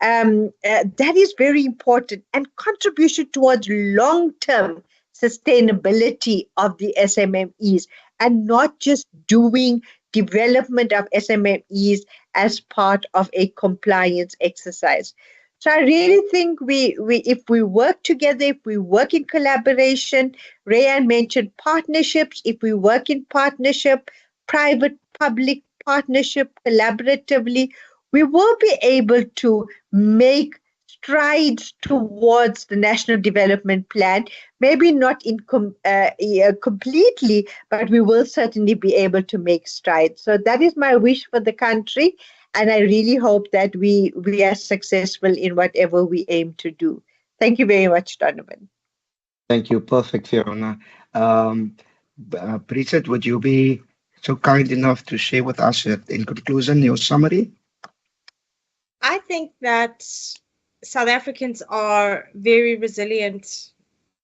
that is very important, and contribution towards long-term sustainability of the SMMEs, and not just doing development of SMMEs as part of a compliance exercise. So I really think we if we work together, if we work in collaboration, Rayanne mentioned partnerships, if we work in partnership, private-public partnership, collaboratively, we will be able to make strides towards the National Development Plan, maybe not completely, but we will certainly be able to make strides. So that is my wish for the country, and I really hope that we are successful in whatever we aim to do. Thank you very much, Donovan. Thank you. Perfect, Fiona. Bridget, would you be so kind enough to share with us, in conclusion, your summary? I think that South Africans are very resilient,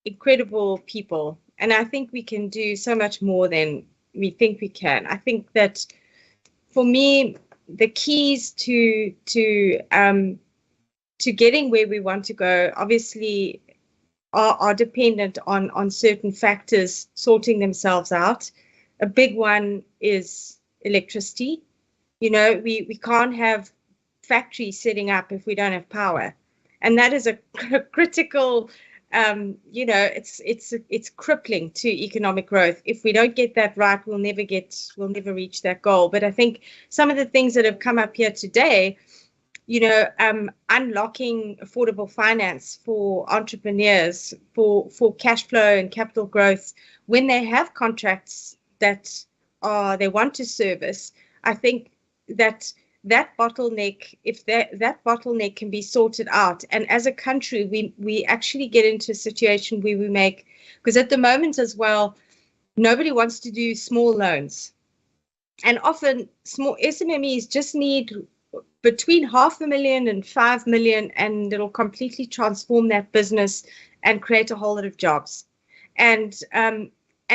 incredible people, and I think we can do so much more than we think we can. I think that for me, the keys to getting where we want to go obviously are dependent on certain factors sorting themselves out. A big one is electricity. We can't have factories setting up if we don't have power, and that is a critical it's crippling to economic growth. If we don't get that right, we'll never reach that goal. But I think some of the things that have come up here today, unlocking affordable finance for entrepreneurs, for cash flow and capital growth when they have contracts that they want to service. I think that bottleneck, if that bottleneck can be sorted out, and as a country we actually get into a situation where we make, because at the moment as well, nobody wants to do small loans, and often small SMMEs just need between 500,000 and 5 million, and it'll completely transform that business and create a whole lot of jobs. And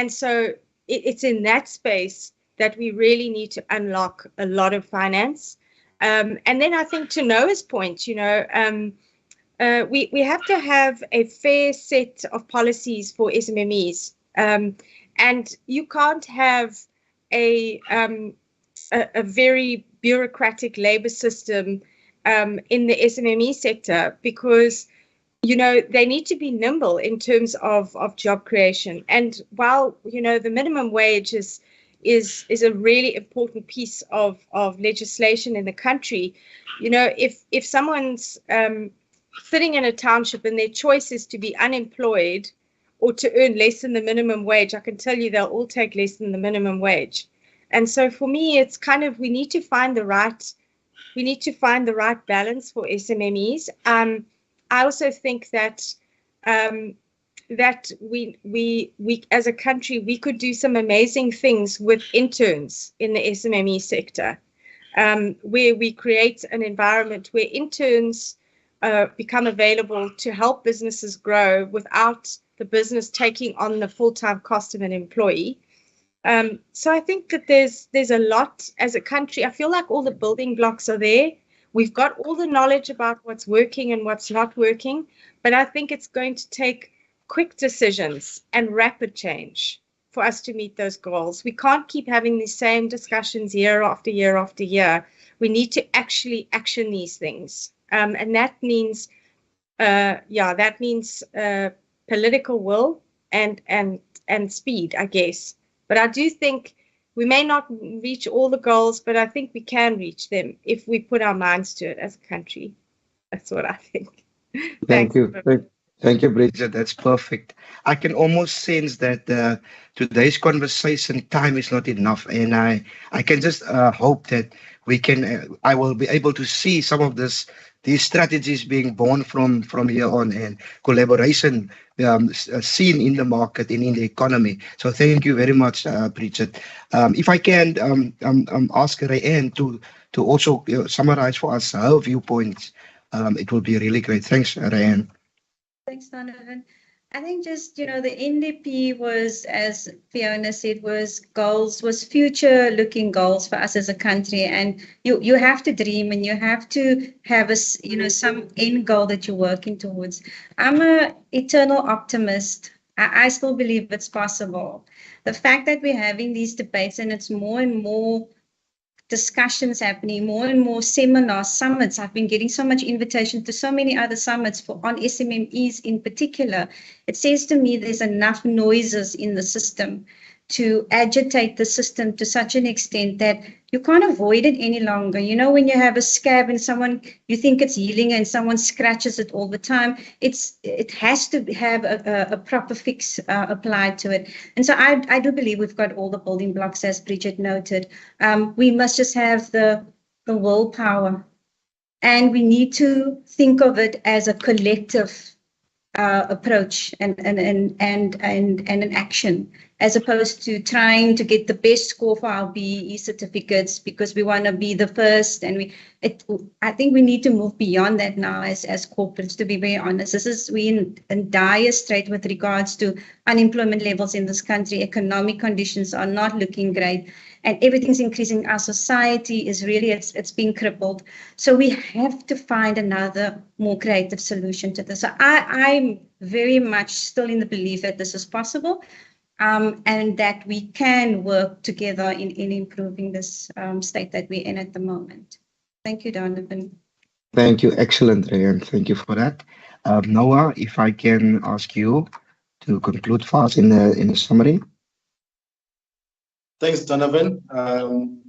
so it's in that space that we really need to unlock a lot of finance. And then I think, to Noah's point, we have to have a fair set of policies for SMMEs, and you can't have a very bureaucratic labor system in the SMME sector, because they need to be nimble in terms of job creation. And while the minimum wage is a really important piece of legislation in the country, if someone's sitting in a township and their choice is to be unemployed or to earn less than the minimum wage, I can tell you they'll all take less than the minimum wage. And so for me, it's kind of, we need to find the right balance for SMMEs. I also think that we as a country, we could do some amazing things with interns in the SMME sector, where we create an environment where interns become available to help businesses grow without the business taking on the full-time cost of an employee. So I think that there's a lot as a country. I feel like all the building blocks are there. We've got all the knowledge about what's working and what's not working, but I think it's going to take quick decisions and rapid change for us to meet those goals. We can't keep having the same discussions year after year after year. We need to actually action these things, and that means political will and speed, I guess. But I do think we may not reach all the goals, but I think we can reach them if we put our minds to it as a country. That's what I think. Thank Thanks. you. Thank you, Bridget. That's perfect. I can almost sense that today's conversation time is not enough, and I can just hope that we can. I will be able to see some of these strategies being born from here on, and collaboration seen in the market and in the economy. So thank you very much, Bridget. If I can ask Rayanne to also summarize for us her viewpoints, it will be really great. Thanks, Rayanne. Thanks, Donovan. I think just, the NDP was, as Fiona said, was future looking goals for us as a country. And you have to dream and you have to have some end goal that you're working towards. I'm an eternal optimist. I still believe it's possible. The fact that we're having these debates and it's more and more discussions happening, more and more seminars, summits. I've been getting so much invitation to so many other summits on SMMEs in particular. It says to me there's enough noises in the system to agitate the system to such an extent that you can't avoid it any longer. When you have a scab and you think it's healing and someone scratches it all the time, it has to have a proper fix applied to it. And so I do believe we've got all the building blocks, as Bridget noted. We must just have the willpower, and we need to think of it as a collective approach and an action, as opposed to trying to get the best score for our BEE certificates because we want to be the first. And I think we need to move beyond that now as corporates, to be very honest. We're in dire strait with regards to unemployment levels in this country. Economic conditions are not looking great, and everything's increasing. Our society is really, it's being crippled. So we have to find another more creative solution to this. So I'm very much still in the belief that this is possible. And that we can work together in improving this state that we're in at the moment. Thank you, Donovan. Thank you. Excellent, Rayanne. Thank you for that. Noah, if I can ask you to conclude for us in a summary. Thanks, Donovan.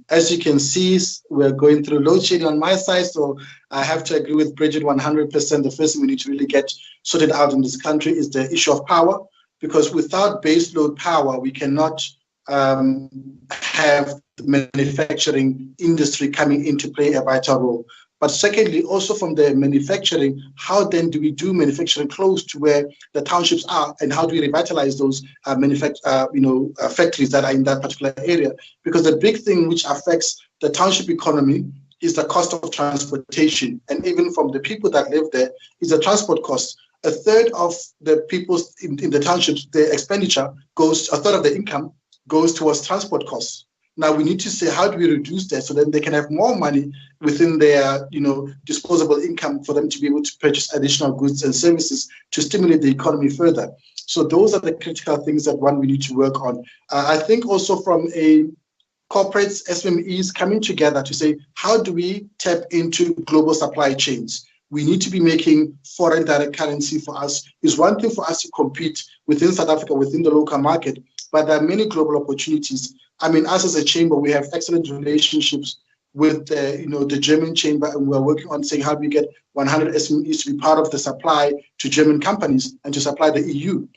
As you can see, we're going through load shedding on my side, so I have to agree with Bridget 100%. The first thing we need to really get sorted out in this country is the issue of power. Because without baseload power, we cannot have the manufacturing industry coming into play a vital role. But secondly, also from the manufacturing, how then do we do manufacturing close to where the townships are, and how do we revitalize those factories that are in that particular area? Because the big thing which affects the township economy is the cost of transportation, and even from the people that live there is the transport cost. A third of the people in the townships, their expenditure goes, a third of the income goes towards transport costs. Now we need to say, how do we reduce that so that they can have more money within their, disposable income for them to be able to purchase additional goods and services to stimulate the economy further. So those are the critical things that we need to work on. I think also from a corporates, SMEs coming together to say, how do we tap into global supply chains? We need to be making foreign direct currency for us. It's one thing for us to compete within South Africa, within the local market, but there are many global opportunities. I mean, us as a chamber, we have excellent relationships with the German chamber, and we're working on saying how do we get 100 SMEs to be part of the supply to German companies and to supply the EU.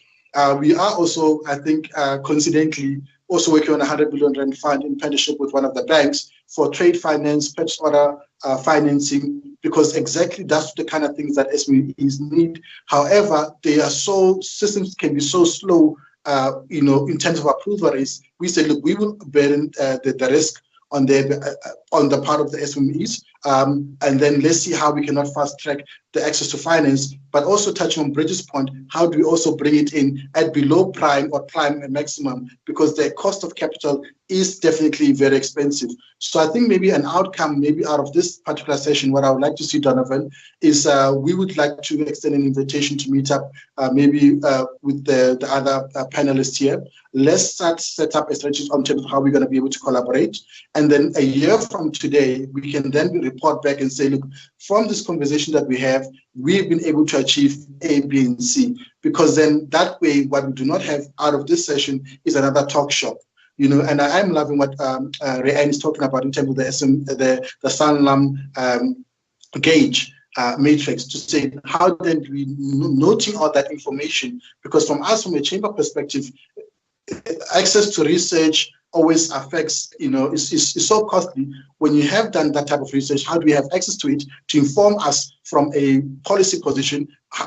We are also, I think, coincidentally, also working on a 100 billion rand fund in partnership with one of the banks for trade finance, purchase order financing, because exactly that's the kind of things that SMEs need. However, systems can be so slow, in terms of approval rates. We say, look, we will bear the risk on the part of the SMEs, and then let's see how we cannot fast track the access to finance, but also touching on Bridget's point, how do we also bring it in at below prime or prime and maximum, because the cost of capital is definitely very expensive. So I think maybe an outcome, maybe out of this particular session, what I would like to see, Donovan, is we would like to extend an invitation to meet up maybe with the other panelists here. Let's set up a strategy on terms of how we're going to be able to collaborate. And then a year from today, we can then report back and say, look, from this conversation that we have, we've been able to achieve A, B, and C. Because then that way, what we do not have out of this session is another talk shop. And I'm loving what Rayanne is talking about in terms of the Sanlam gauge. matrix to say how then do we noting all that information, because from a chamber perspective, access to research always affects, it's so costly. When you have done that type of research, how do we have access to it to inform us from a policy position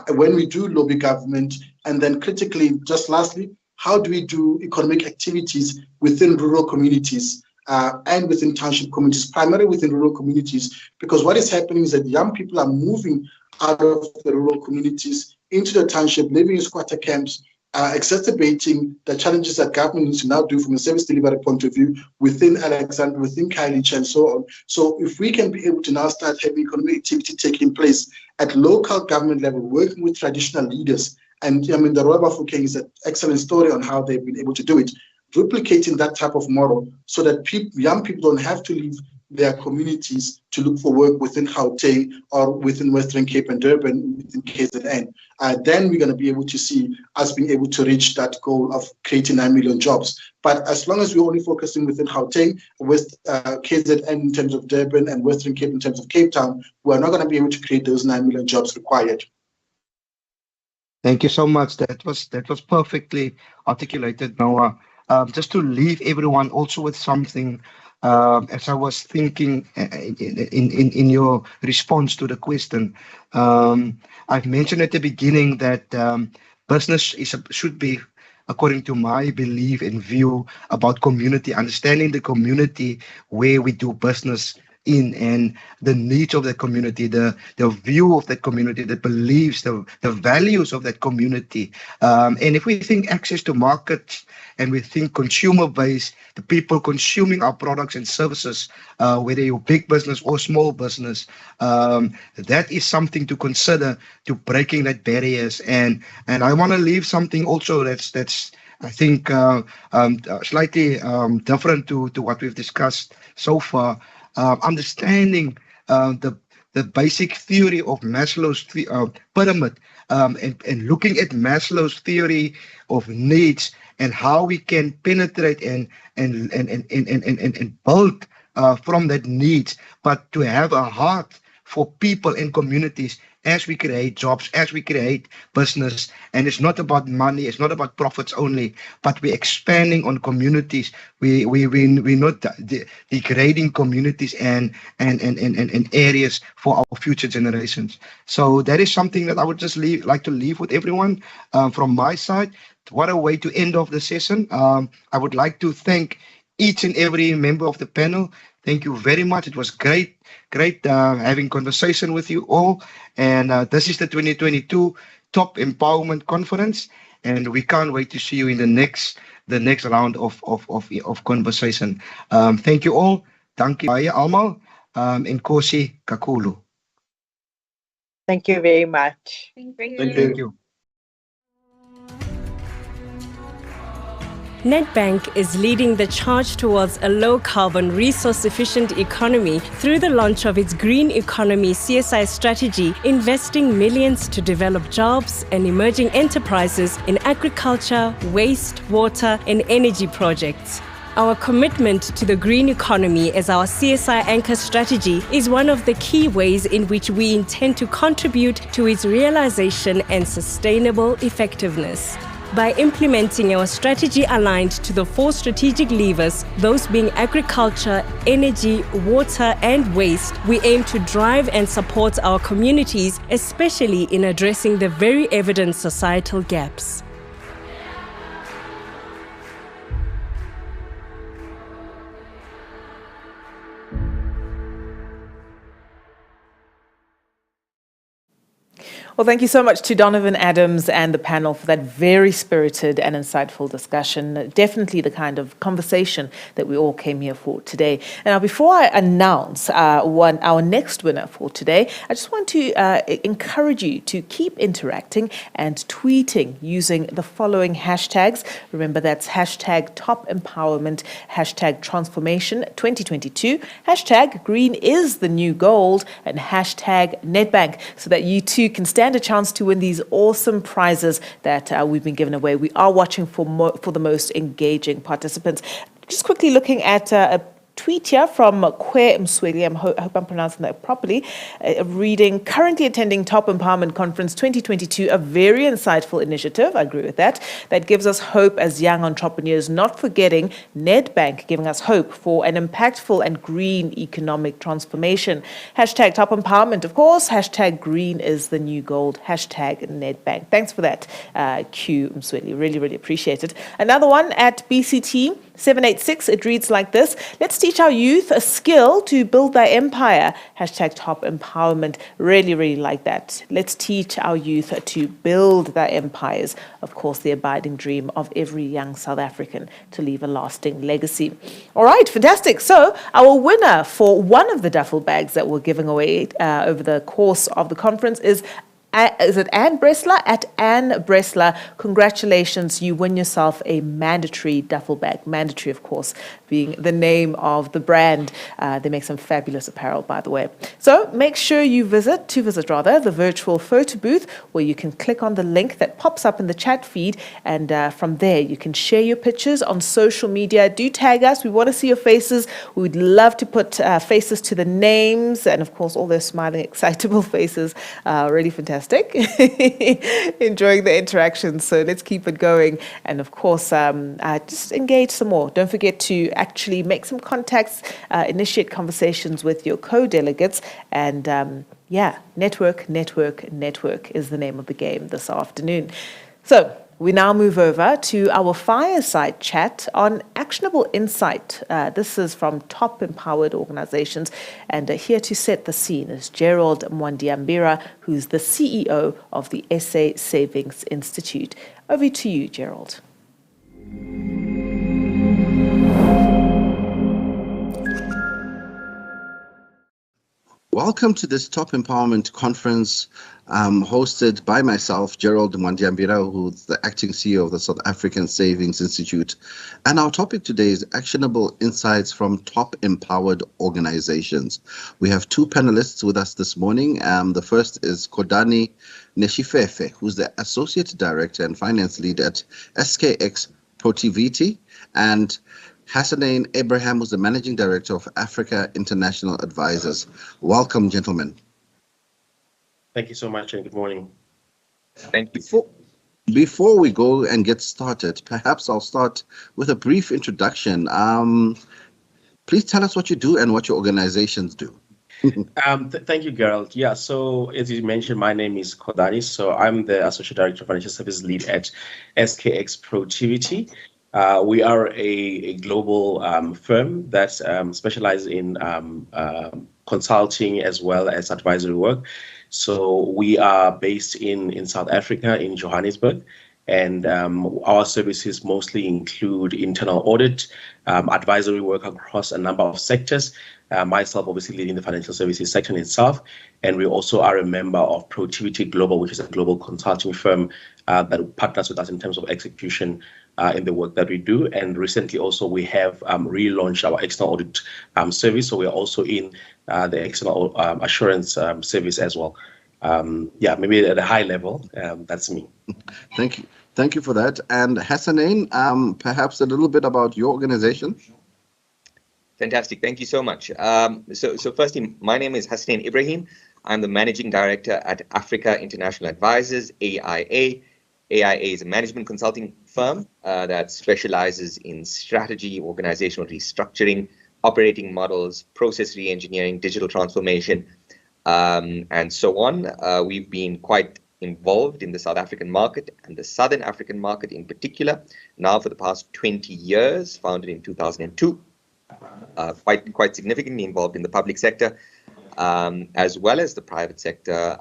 when we do lobby government? And then critically, just lastly, how do we do economic activities within rural communities and within township communities, primarily within rural communities? Because what is happening is that young people are moving out of the rural communities into the township, living in squatter camps, exacerbating the challenges that government needs to now do from a service delivery point of view within Alexandra, within Khayelitsha, and so on. So if we can be able to now start having economic activity taking place at local government level, working with traditional leaders, and I mean, the Royal Bafokeng is an excellent story on how they've been able to do it, replicating that type of model so that young people don't have to leave their communities to look for work within Gauteng or within Western Cape and Durban, within KZN. Then we're going to be able to see us being able to reach that goal of creating 9 million jobs. But as long as we're only focusing within Gauteng, KZN in terms of Durban and Western Cape in terms of Cape Town, we're not going to be able to create those 9 million jobs required. Thank you so much. That was perfectly articulated, Noah. Just to leave everyone also with something, as I was thinking in your response to the question, I've mentioned at the beginning that business should be, according to my belief and view, about community, understanding the community where we do business in and the needs of the community, the view of that community, the beliefs, the values of that community. And if we think access to markets and we think consumer base, the people consuming our products and services, whether you're big business or small business, that is something to consider to breaking that barriers. And I want to leave something also that's I think slightly different to what we've discussed so far. Understanding the basic theory of Maslow's pyramid, and looking at Maslow's theory of needs and how we can penetrate and build from that needs, but to have a heart for people and communities as we create jobs, as we create business. And it's not about money, it's not about profits only, but we're expanding on communities. We're not degrading communities and areas for our future generations. So that is something that I would just like to leave with everyone from my side. What a way to end off the session. I would like to thank each and every member of the panel. Thank you very much. It was great having conversation with you all. And this is the 2022 Top Empowerment Conference, and we can't wait to see you in the next round of conversation. Thank you all. Dankie baie almal. Enkosi kakulu. Thank you very much. Thank you. Nedbank is leading the charge towards a low-carbon, resource-efficient economy through the launch of its Green Economy CSI strategy, investing millions to develop jobs and emerging enterprises in agriculture, waste, water, and energy projects. Our commitment to the green economy as our CSI anchor strategy is one of the key ways in which we intend to contribute to its realization and sustainable effectiveness. By implementing our strategy aligned to the 4 strategic levers, those being agriculture, energy, water, and waste, we aim to drive and support our communities, especially in addressing the very evident societal gaps. Well, thank you so much to Donovan Adams and the panel for that very spirited and insightful discussion. Definitely the kind of conversation that we all came here for today. Now, before I announce our next winner for today, I just want to encourage you to keep interacting and tweeting using the following hashtags. Remember, that's hashtag Top Empowerment, hashtag Transformation 2022, hashtag Green is the New Gold, and hashtag Nedbank, so that you too can stand a chance to win these awesome prizes that we've been giving away. We are watching for the most engaging participants. Just quickly looking at tweet here from Kwe Msweli. I hope I'm pronouncing that properly. Reading, currently attending Top Empowerment Conference 2022, a very insightful initiative. I agree with that. That gives us hope as young entrepreneurs, not forgetting Nedbank giving us hope for an impactful and green economic transformation. Hashtag Top Empowerment, of course. Hashtag green is the new gold. Hashtag Nedbank. Thanks for that, Q Msweli. Really, really appreciate it. Another one at BCT 786, it reads like this: let's teach our youth a skill to build their empire. Hashtag Top Empowerment. Really, really like that. Let's teach our youth to build their empires. Of course, the abiding dream of every young South African to leave a lasting legacy. All right, fantastic. So our winner for one of the duffel bags that we're giving away over the course of the conference is it Anne Bressler? At Anne Bressler, congratulations, you win yourself a mandatory duffel bag. Mandatory, of course, being the name of the brand. They make some fabulous apparel, by the way. So make sure you visit the virtual photo booth, where you can click on the link that pops up in the chat feed, and from there you can share your pictures on social media. Do tag us. We want to see your faces. We would love to put faces to the names, and of course all those smiling, excitable faces. Really fantastic. Enjoying the interaction, so let's keep it going. And of course, just engage some more. Don't forget to actually make some contacts, initiate conversations with your co-delegates, and network is the name of the game this afternoon. So we now move over to our fireside chat on actionable insight. This is from top empowered organizations. And here to set the scene is Gerald Mwandiambira, who's the CEO of the SA Savings Institute. Over to you, Gerald. Welcome to this Top Empowerment Conference hosted by myself, Gerald Mwandiambira, who's the acting CEO of the South African Savings Institute. And our topic today is actionable insights from top empowered organizations. We have two panelists with us this morning. The first is Kodani Neshifefe, who's the Associate Director and Finance Lead at SKX Protiviti, and Hassanein Abraham, who's the Managing Director of Africa International Advisors. Welcome, gentlemen. Thank you so much, and good morning. Thank you. Before we go and get started, perhaps I'll start with a brief introduction. Please tell us what you do and what your organizations do. Thank you, Gerald. Yeah, so as you mentioned, my name is Kodani. So I'm the Associate Director of Financial Services Lead at SKX Protiviti. We are a global firm that specializes in consulting as well as advisory work. So we are based in South Africa, in Johannesburg, and our services mostly include internal audit, advisory work across a number of sectors. Myself, obviously, leading the financial services section itself, and we also are a member of Protiviti Global, which is a global consulting firm that partners with us in terms of execution in the work that we do. And recently also we have relaunched our external audit service. So we are also in the external assurance service as well. Maybe at a high level, that's me. Thank you. Thank you for that. And Hassanein, perhaps a little bit about your organization. Fantastic. Thank you so much. So firstly, my name is Hassanein Ibrahim. I'm the Managing Director at Africa International Advisors, AIA. AIA is a management consulting firm that specializes in strategy, organizational restructuring, operating models, process reengineering, digital transformation, and so on. We've been quite involved in the South African market and the Southern African market in particular, now for the past 20 years, founded in 2002. Quite significantly involved in the public sector, as well as the private sector,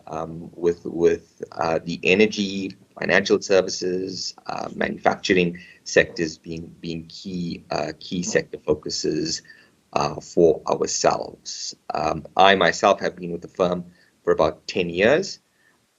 with the energy, financial services, manufacturing sectors being key sector focuses for ourselves. I myself have been with the firm for about 10 years,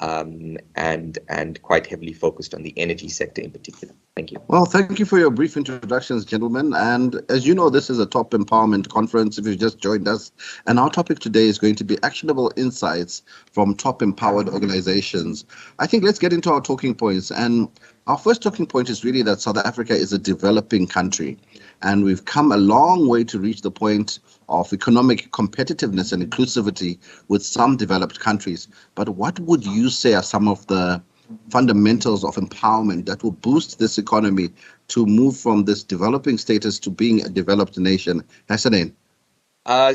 and quite heavily focused on the energy sector in particular. Thank you. Well, thank you for your brief introductions, gentlemen. And as you know, this is a top empowerment conference if you've just joined us. And our topic today is going to be actionable insights from top empowered organizations. I think let's get into our talking points. And Our first talking point is really that South Africa is a developing country, and we've come a long way to reach the point of economic competitiveness and inclusivity with some developed countries. But what would you say are some of the fundamentals of empowerment that will boost this economy to move from this developing status to being a developed nation? Hassanin.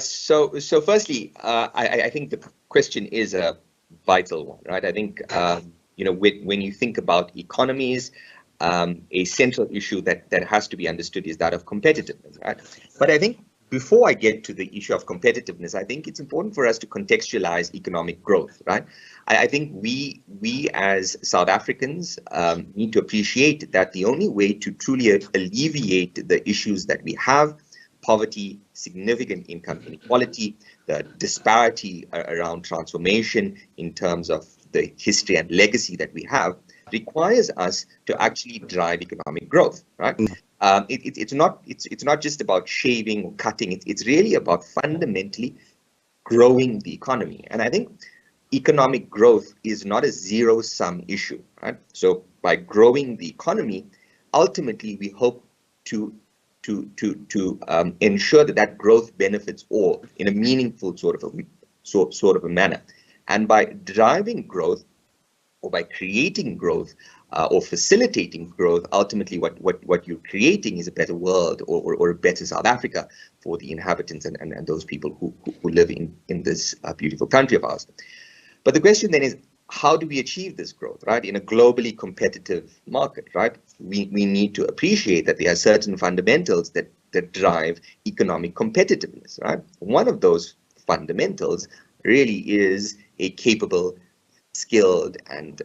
So firstly, I think the question is a vital one, right? I think, when you think about economies, a central issue that has to be understood is that of competitiveness, right? But I think before I get to the issue of competitiveness, I think it's important for us to contextualize economic growth, right? I think we as South Africans need to appreciate that the only way to truly alleviate the issues that we have, poverty, significant income inequality, the disparity around transformation in terms of the history and legacy that we have, requires us to actually drive economic growth, right? It's not just about shaving or cutting. It's really about fundamentally growing the economy. And I think economic growth is not a zero-sum issue, right? So by growing the economy, ultimately we hope to ensure that growth benefits all in a meaningful sort of a manner. And by driving growth, or by creating growth, or facilitating growth, ultimately what you're creating is a better world or a better South Africa for the inhabitants and those people who live in this beautiful country of ours. But the question then is, how do we achieve this growth, right? In a globally competitive market, right? We need to appreciate that there are certain fundamentals that drive economic competitiveness, right? One of those fundamentals really is a capable, skilled, and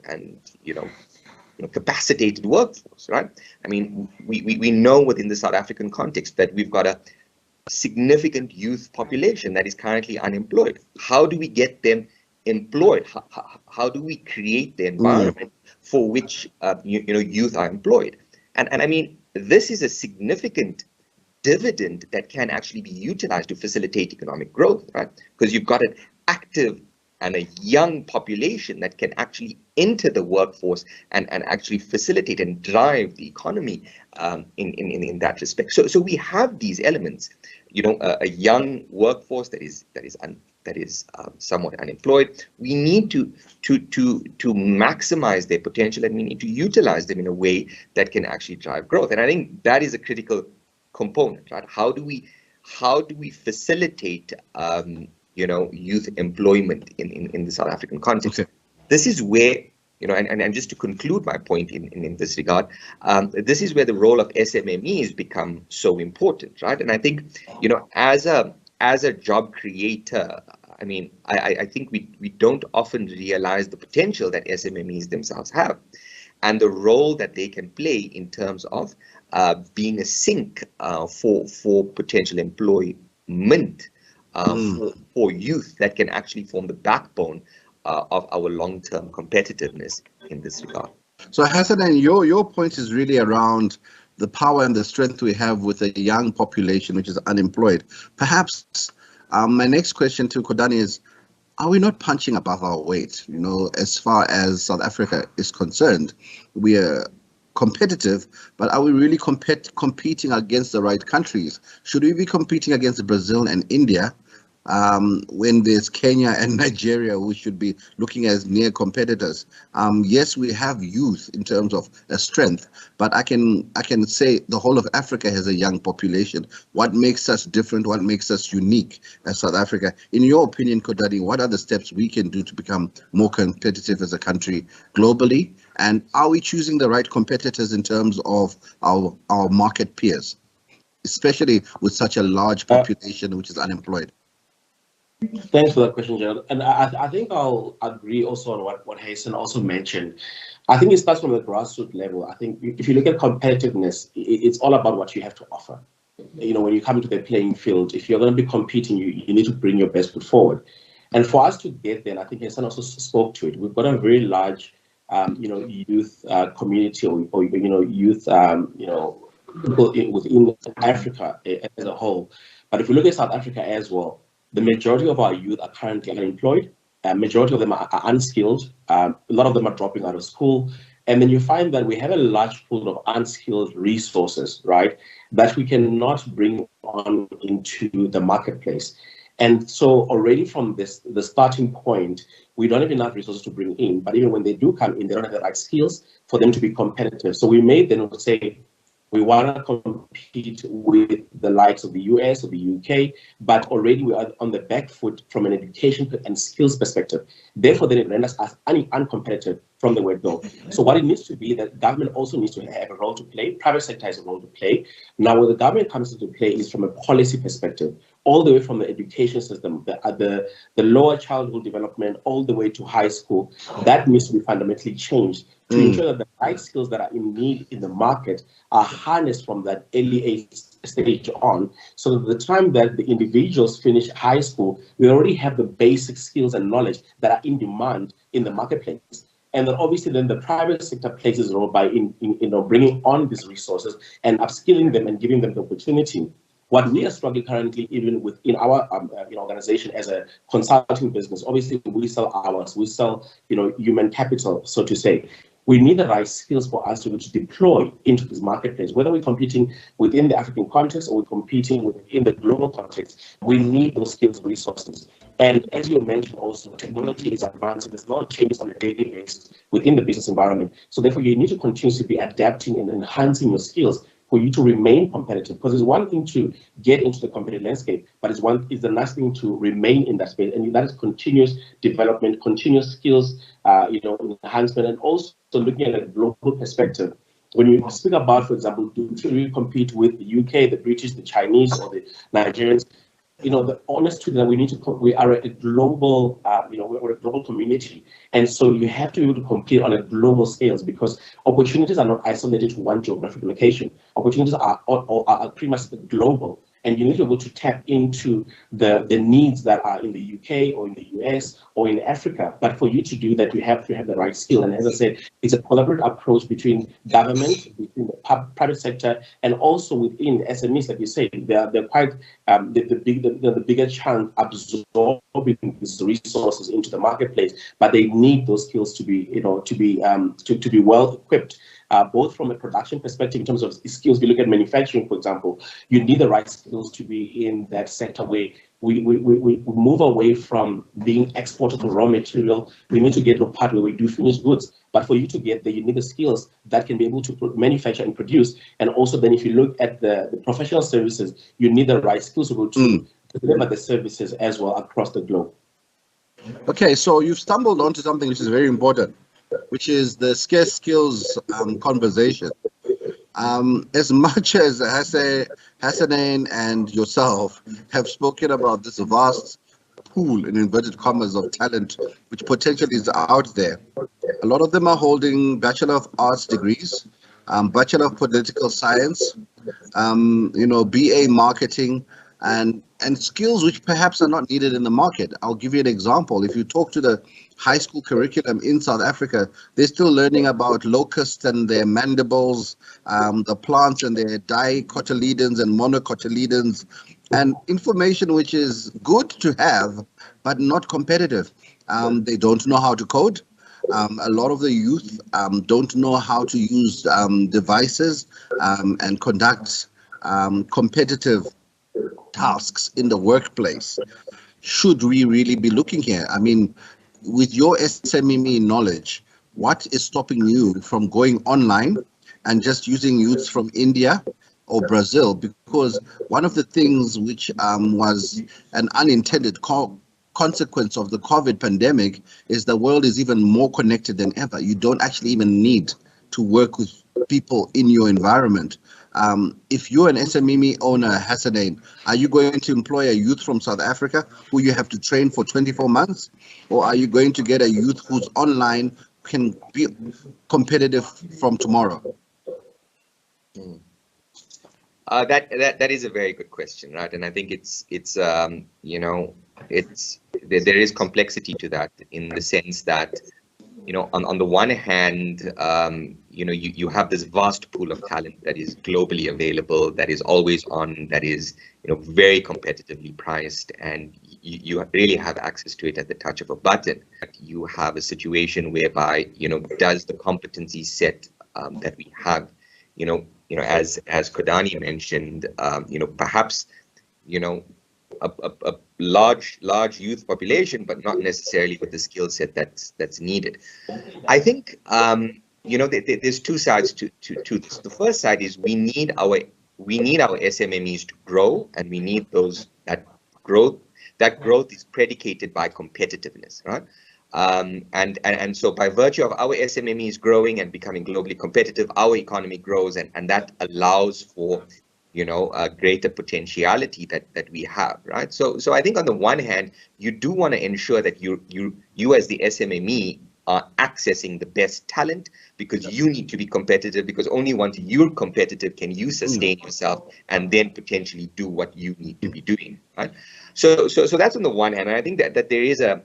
capacitated workforce, right? I mean, we know within the South African context that we've got a significant youth population that is currently unemployed. How do we get them employed? How do we create the environment for which youth are employed? And I mean, this is a significant dividend that can actually be utilized to facilitate economic growth, right? Because you've got an active and a young population that can actually enter the workforce and actually facilitate and drive the economy in that respect. So we have these elements, a young workforce that is somewhat unemployed. We need to maximize their potential, and we need to utilize them in a way that can actually drive growth. And I think that is a critical component, right? How do we facilitate youth employment in the South African context? Okay. This is where, and just to conclude my point in this regard, this is where the role of SMMEs become so important, right? And I think, as a job creator, I mean, I think we don't often realize the potential that SMMEs themselves have, and the role that they can play in terms of being a sink for potential employment for youth that can actually form the backbone of our long-term competitiveness in this regard. So Hassanin, your point is really around the power and the strength we have with a young population which is unemployed. Perhaps my next question to Kodani is, are we not punching above our weight? As far as South Africa is concerned, we are competitive, but are we really competing against the right countries? Should we be competing against Brazil and India when there's Kenya and Nigeria, who should be looking as near competitors? Yes, we have youth in terms of strength, but I can say the whole of Africa has a young population. What makes us different? What makes us unique as South Africa? In your opinion, Kodani, what are the steps we can do to become more competitive as a country globally? And are we choosing the right competitors in terms of our market peers, especially with such a large population which is unemployed? Thanks for that question, Gerald. And I think I'll agree also on what Hassan also mentioned. I think it starts from the grassroots level. I think if you look at competitiveness, it's all about what you have to offer. When you come into the playing field, if you're going to be competing, you need to bring your best foot forward. And for us to get there, and I think Hassan also spoke to it, we've got a very large youth community or youth people within Africa as a whole. But if we look at South Africa as well, the majority of our youth are currently unemployed. Majority of them are unskilled. A lot of them are dropping out of school. And then you find that we have a large pool of unskilled resources, right, that we cannot bring on into the marketplace. And so already from the starting point, we don't have enough resources to bring in, but even when they do come in, they don't have the right skills for them to be competitive. So we may then say, we want to compete with the likes of the US or the UK, but already we are on the back foot from an education and skills perspective. Therefore, then it renders us uncompetitive from the word go. So what it needs to be that government also needs to have a role to play, private sector has a role to play. Now, where the government comes into play is from a policy perspective, all the way from the education system, the lower childhood development, all the way to high school. That needs to be fundamentally changed to ensure that the right skills that are in need in the market are harnessed from that early age stage on, so that the time that the individuals finish high school, we already have the basic skills and knowledge that are in demand in the marketplace. And then obviously then the private sector plays its role by bringing on these resources and upskilling them and giving them the opportunity. What we are struggling currently, even within our organization as a consulting business, obviously we sell hours, we sell human capital, so to say. We need the right skills for us to deploy into this marketplace, whether we're competing within the African context or we're competing within the global context. We need those skills and resources. And as you mentioned also, technology is advancing. There's a lot of changes on a daily basis within the business environment. So therefore, you need to continuously be adapting and enhancing your skills for you to remain competitive. Because it's one thing to get into the competitive landscape, but it's the nice thing to remain in that space. And that is continuous development, continuous skills, enhancement, and also looking at a global perspective. When you speak about, for example, do we compete with the UK, the British, the Chinese, or the Nigerians? The honest truth that we are a global, we're a global community. And so you have to be able to compete on a global scales, because opportunities are not isolated to one geographic location. Opportunities are pretty much global. And you need to be able to tap into the needs that are in the UK or in the US or in Africa. But for you to do that, you have to have the right skill. And as I said, it's a collaborative approach between government, between the private sector, and also within the SMEs, like you say. They're quite the bigger chunk absorbing these resources into the marketplace, but they need those skills to be well equipped. Both from a production perspective in terms of skills. We look at manufacturing, for example, you need the right skills to be in that sector where we move away from being exported to raw material. We need to get to a part where we do finished goods. But for you to get there, you need the skills that can be able to manufacture and produce. And also then if you look at the professional services, you need the right skills to be able to deliver the services as well across the globe. Okay, so you've stumbled onto something which is very important, which is the scarce skills conversation. As much as Hassanin and yourself have spoken about this vast pool, in inverted commas, of talent which potentially is out there, a lot of them are holding Bachelor of Arts degrees, Bachelor of Political Science, BA Marketing, and skills which perhaps are not needed in the market. I'll give you an example. If you talk to the high school curriculum in South Africa, they're still learning about locusts and their mandibles, the plants and their dicotyledons and monocotyledons, and information which is good to have, but not competitive. They don't know how to code. A lot of the youth don't know how to use devices and conduct competitive tasks in the workplace. Should we really be looking here? I mean, with your SME knowledge, what is stopping you from going online and just using youths from India or Brazil? Because one of the things which was an unintended consequence of the COVID pandemic is the world is even more connected than ever. You don't actually even need to work with people in your environment. If you're an SME owner, Hassanin, are you going to employ a youth from South Africa who you have to train for 24 months? Or are you going to get a youth who's online, can be competitive from tomorrow? That is a very good question, right? And I think there is complexity to that, in the sense that, on the one hand, you have this vast pool of talent that is globally available, that is always on, that is, very competitively priced, and you really have access to it at the touch of a button. You have a situation whereby, does the competency set that we have, as Kodani mentioned, perhaps, a large youth population, but not necessarily with the skill set that's needed. I think, there's two sides to this. The first side is we need our SMMEs to grow, and we need that growth is predicated by competitiveness, right? And so by virtue of our SMMEs growing and becoming globally competitive, our economy grows, and that allows for a greater potentiality that we have, right? So I think on the one hand, you do want to ensure that you as the SMME are accessing the best talent, because you need to be competitive, because only once you're competitive can you sustain yourself and then potentially do what you need to be doing, right? So that's on the one hand. And I think that there is an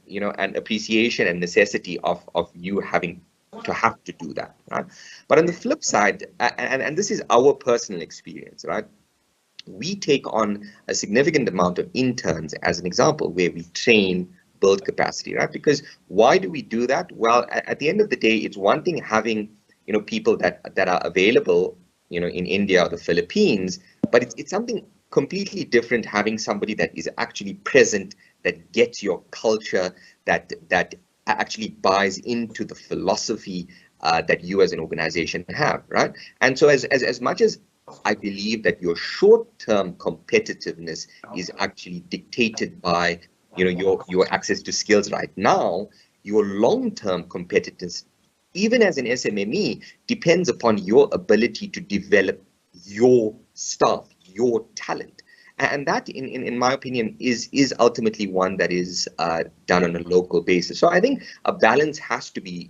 appreciation and necessity of you having to do that, right? But on the flip side, and this is our personal experience, right? We take on a significant amount of interns as an example, where we train, build capacity, right? Because why do we do that? Well, at the end of the day, it's one thing having people that are available in India or the Philippines, but it's something completely different having somebody that is actually present, that gets your culture, that actually buys into the philosophy that you as an organization have, right? And so as much as I believe that your short-term competitiveness is actually dictated by your access to skills right now, your long-term competitiveness, even as an SMME, depends upon your ability to develop your staff, your talent. And that, in my opinion, is ultimately one that is done on a local basis. So I think a balance has to be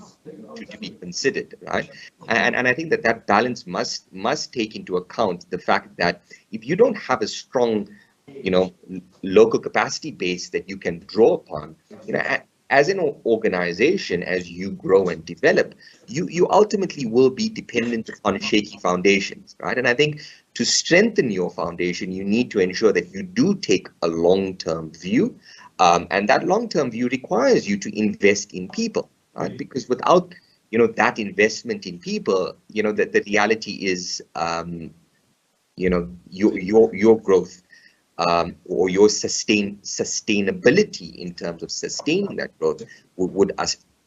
considered, right? And I think that balance must take into account the fact that if you don't have a strong local capacity base that you can draw upon, as an organization, as you grow and develop, you ultimately will be dependent on shaky foundations, right? And I think to strengthen your foundation, you need to ensure that you do take a long-term view, and that long-term view requires you to invest in people, right? Because without that investment in people, the reality is your growth or your sustainability in terms of sustaining that growth would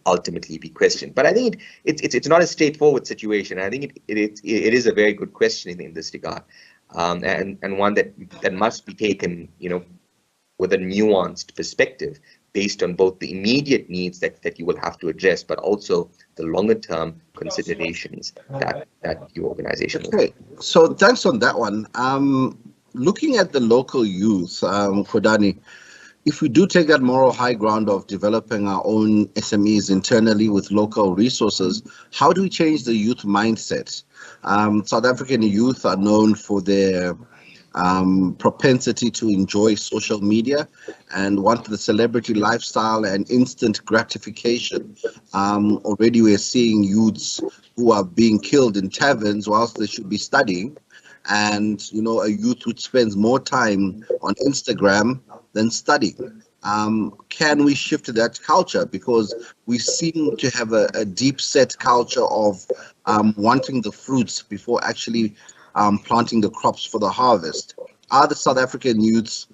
ultimately be questioned. But I think it's not a straightforward situation. I think it is a very good question in this regard, and one that must be taken with a nuanced perspective based on both the immediate needs that you will have to address, but also the longer term considerations that your organization will have. So thanks on that one. Looking at the local youth, Kodani, if we do take that moral high ground of developing our own SMEs internally with local resources, how do we change the youth mindset? South African youth are known for their propensity to enjoy social media and want the celebrity lifestyle and instant gratification. Already we're seeing youths who are being killed in taverns whilst they should be studying. And a youth who spends more time on Instagram than studying. Can we shift that culture? Because we seem to have a deep set culture of wanting the fruits before actually planting the crops for the harvest. Are the South African youths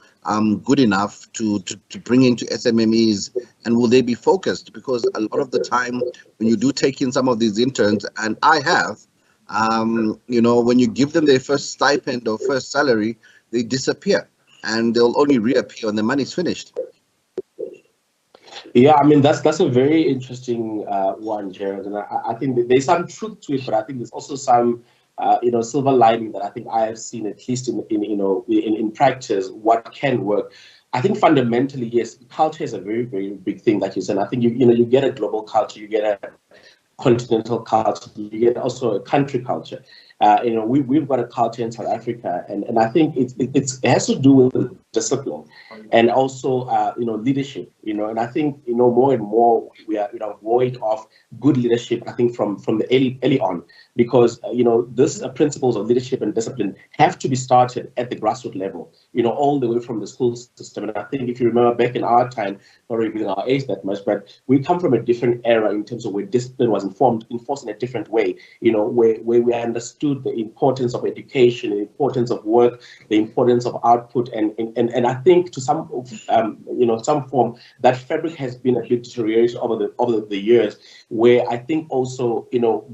good enough to bring into SMMEs, and will they be focused? Because a lot of the time when you do take in some of these interns, and I have, when you give them their first stipend or first salary, they disappear, and they'll only reappear when the money's finished. Yeah, I mean, that's a very interesting one, Gerald, and I think there's some truth to it, but I think there's also some silver lining that I think I have seen, at least in practice, what can work. I think fundamentally, yes, culture is a very, very big thing, like you said. I think you get a global culture, you get a continental culture, you get also a country culture. we've got a culture in South Africa, and I think it has to do with discipline and also leadership, and I think more and more we are void of good leadership. I think from the early on, because these principles of leadership and discipline have to be started at the grassroots level, all the way from the school system. And I think if you remember back in our time, not really our age that much, but we come from a different era in terms of where discipline was enforced in a different way, where we understood the importance of education, the importance of work, the importance of output, and I think to some form that fabric has been a bit deteriorated over the years, where I think also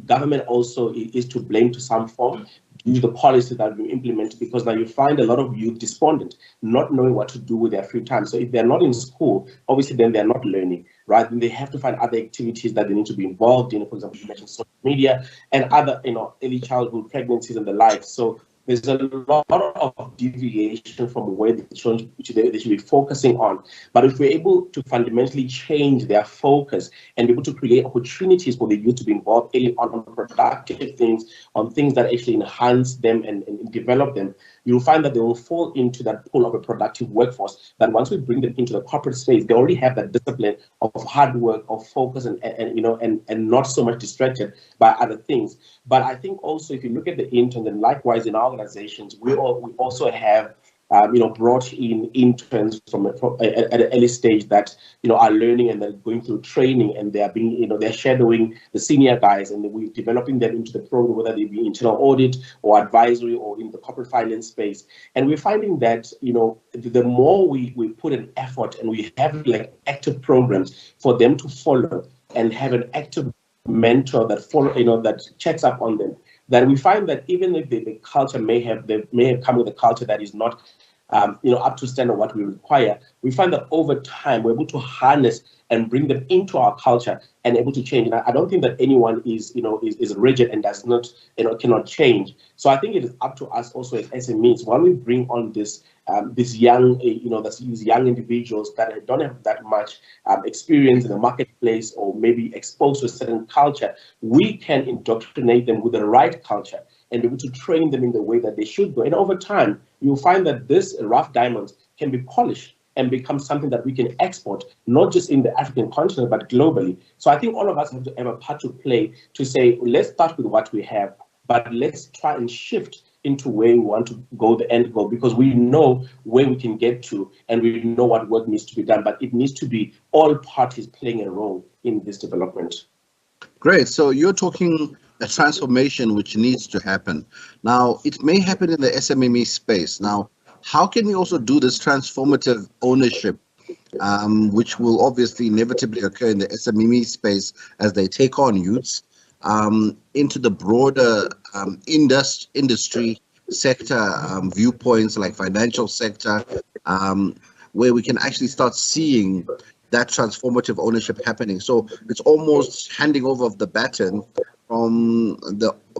government also is to blame to some form due to the policies that we implement, because now you find a lot of youth despondent, not knowing what to do with their free time. So if they're not in school, obviously then they're not learning, right? Then they have to find other activities that they need to be involved in, for example, you mentioned social media and other, early childhood pregnancies and the like. So there's a lot of deviation from where they should be focusing on. But if we're able to fundamentally change their focus and be able to create opportunities for the youth to be involved early on productive things, on things that actually enhance them and develop them, you'll find that they will fall into that pool of a productive workforce, that once we bring them into the corporate space, they already have that discipline of hard work, of focus, and not so much distracted by other things. But I think also if you look at the interns, and likewise in our organizations, we also have brought in interns from at an early stage that are learning, and they're going through training, and they are being they're shadowing the senior guys, and we're developing them into the program, whether they be internal audit or advisory or in the corporate finance space. And we're finding that the more we put an effort and we have like active programs for them to follow and have an active mentor that follow that checks up on them, that we find that even if the culture may have come with a culture that is not up to standard what we require, we find that over time we're able to harness and bring them into our culture and able to change. And I don't think that anyone is rigid and does not cannot change. So I think it is up to us also as SMEs, when we bring on these young these young individuals that don't have that much experience in the marketplace or maybe exposed to a certain culture, we can indoctrinate them with the right culture and be able to train them in the way that they should go. And over time, you'll find that this rough diamonds can be polished and become something that we can export, not just in the African continent, but globally. So I think all of us have to have a part to play to say, let's start with what we have, but let's try and shift into where we want to go, the end goal, because we know where we can get to and we know what work needs to be done, but it needs to be all parties playing a role in this development. Great. So you're talking a transformation which needs to happen. Now, it may happen in the SMME space. Now, how can we also do this transformative ownership, which will obviously inevitably occur in the SMME space as they take on youths into the broader industry sector viewpoints like financial sector, where we can actually start seeing that transformative ownership happening. So it's almost handing over of the baton from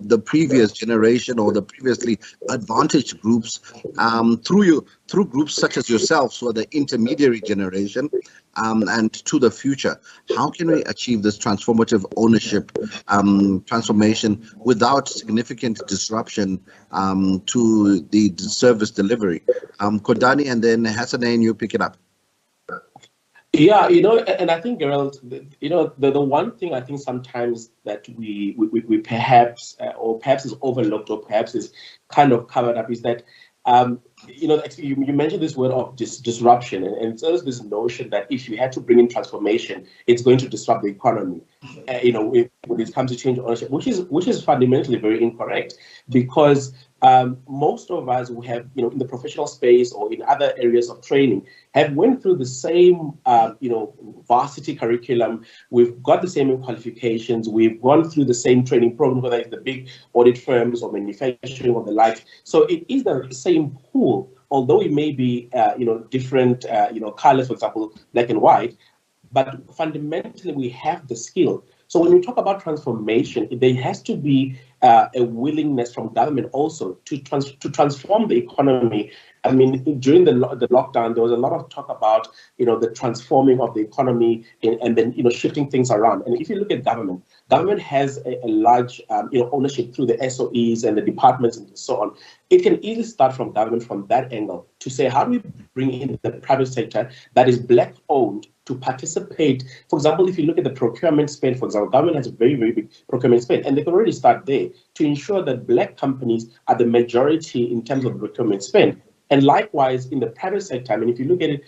the previous generation or the previously advantaged groups through groups such as yourselves, who are the intermediary generation, and to the future. How can we achieve this transformative ownership transformation without significant disruption to the service delivery? Kodani, and then Hassanein, you pick it up. Yeah, and I think, Gerald, the one thing I think sometimes that we perhaps is overlooked or perhaps is kind of covered up is that, you mentioned this word of disruption, and there's this notion that if you had to bring in transformation, it's going to disrupt the economy. When it comes to change ownership, which is fundamentally very incorrect, because most of us who have, in the professional space or in other areas of training, have went through the same, varsity curriculum. We've got the same qualifications. We've gone through the same training program, whether it's the big audit firms or manufacturing or the like. So it is the same pool, although it may be, different, colors, for example, black and white, but fundamentally we have the skill. So when we talk about transformation, there has to be a willingness from government also to transform the economy. I mean, during the lockdown, there was a lot of talk about, the transforming of the economy and then, shifting things around. And if you look at government government has a large ownership through the SOEs and the departments and so on. It can easily start from government from that angle to say, how do we bring in the private sector that is Black owned to participate? For example, if you look at the procurement spend, for example, government has a very, very big procurement spend, and they can already start there to ensure that Black companies are the majority in terms of procurement spend. And likewise, in the private sector, I mean, if you look at it,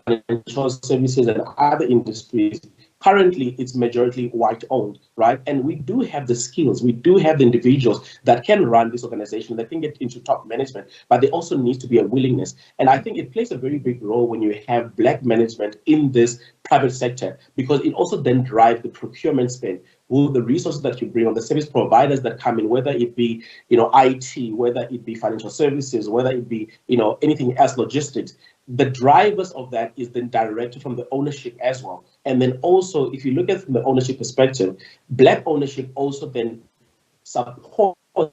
financial services and other industries, currently it's majority white owned, right? And we do have the skills, we do have the individuals that can run this organization, that can get into top management, but there also needs to be a willingness. And I think it plays a very big role when you have Black management in this private sector, because it also then drives the procurement spend. Will the resources that you bring on, the service providers that come in, whether it be IT, whether it be financial services, whether it be anything else, logistics, the drivers of that is then directed from the ownership as well. And then also, if you look at it from the ownership perspective, Black ownership also then supports a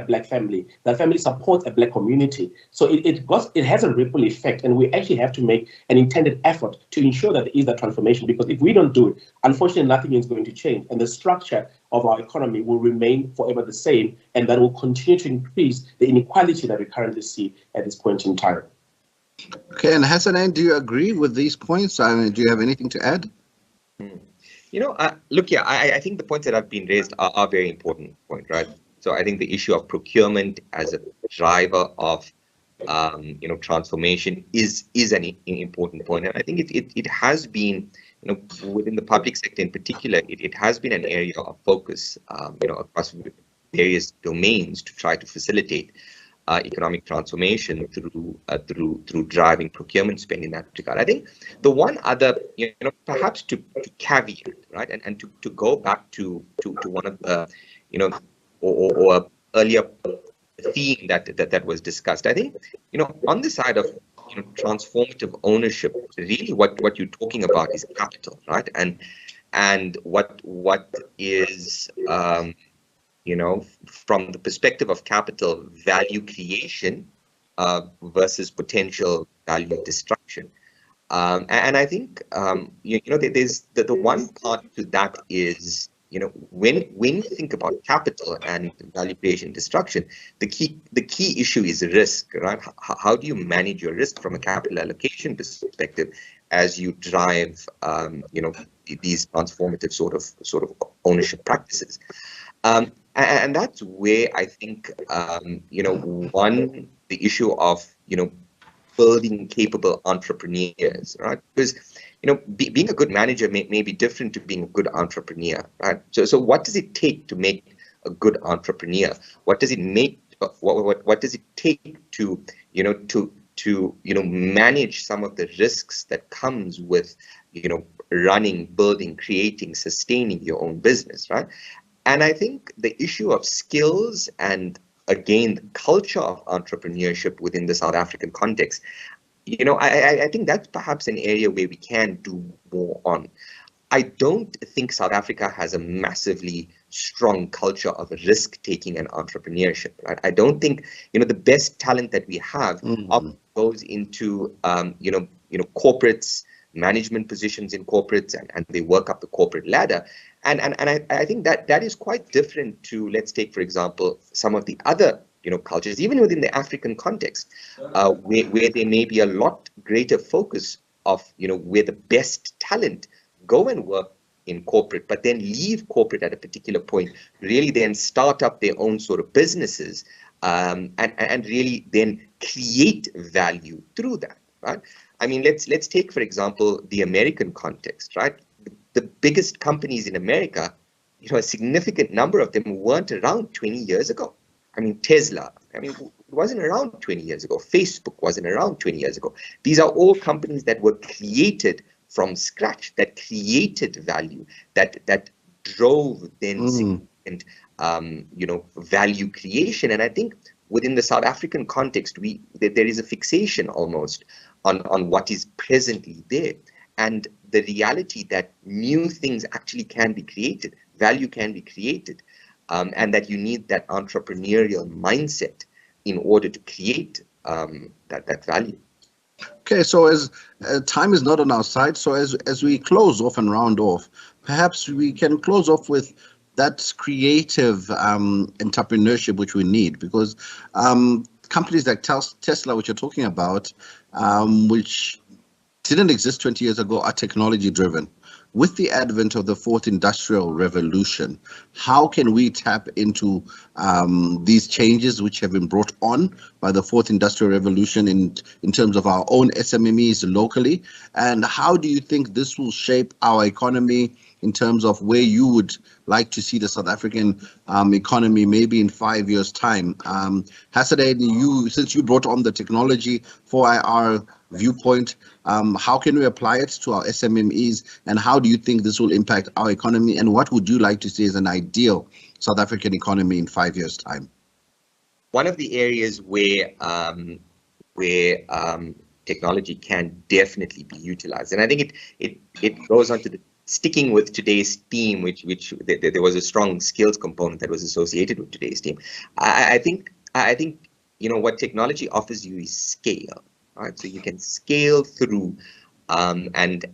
Black family. That family supports a Black community. So it has a ripple effect, and we actually have to make an intended effort to ensure that there is that transformation, because if we don't do it, unfortunately, nothing is going to change, and the structure of our economy will remain forever the same, and that will continue to increase the inequality that we currently see at this point in time. Okay, and Hassanin, do you agree with these points? I mean, do you have anything to add? Look, yeah, I think the points that have been raised are very important points, right? So I think the issue of procurement as a driver of, transformation is an important point. And I think it has been, within the public sector in particular, it has been an area of focus, across various domains to try to facilitate economic transformation through driving procurement spend in that regard. I think the one other, perhaps to caveat, right, and to go back to one of the, or earlier theme that was discussed. I think, on the side of transformative ownership, really what you're talking about is capital, right, and what is from the perspective of capital, value creation versus potential value destruction. And I think, there's the one part to that is, when you think about capital and value creation destruction, the key issue is risk, right? How do you manage your risk from a capital allocation perspective as you drive, these transformative sort of ownership practices? And that's where I think, the issue of, building capable entrepreneurs, right? Because, being a good manager may be different to being a good entrepreneur, right? So what does it take to make a good entrepreneur? What does it what does it take to, manage some of the risks that comes with, running, building, creating, sustaining your own business, right? And I think the issue of skills and, again, the culture of entrepreneurship within the South African context, I think that's perhaps an area where we can do more on. I don't think South Africa has a massively strong culture of risk-taking and entrepreneurship, right? I don't think, the best talent that we have goes into, corporates, management positions in corporates, and they work up the corporate ladder. And I think that is quite different to, let's take, for example, some of the other, cultures, even within the African context, where there may be a lot greater focus of, where the best talent go and work in corporate, but then leave corporate at a particular point, really then start up their own sort of businesses, and really then create value through that, right? I mean, let's take, for example, the American context, right? The biggest companies in America, a significant number of them weren't around 20 years ago. I mean, Tesla, it wasn't around 20 years ago. Facebook wasn't around 20 years ago. These are all companies that were created from scratch, that created value, that drove then significant, value creation. And I think within the South African context, there is a fixation almost on what is presently there, and the reality that new things actually can be created, value can be created, and that you need that entrepreneurial mindset in order to create that value. Okay, so as time is not on our side, so as we close off and round off, perhaps we can close off with that creative entrepreneurship which we need, because companies like Tesla, which you're talking about, which didn't exist 20 years ago, are technology driven. With the advent of the fourth industrial revolution, how can we tap into these changes which have been brought on by the fourth industrial revolution in terms of our own SMMEs locally? And how do you think this will shape our economy in terms of where you would like to see the South African economy maybe in 5 years' time? Hassanin, since you brought on the technology 4IR viewpoint, how can we apply it to our SMMEs, and how do you think this will impact our economy, and what would you like to see as an ideal South African economy in 5 years' time? One of the areas where technology can definitely be utilized, and I think it goes on to sticking with today's theme, which there was a strong skills component that was associated with today's theme. I think what technology offers you is scale. Right, so you can scale through, and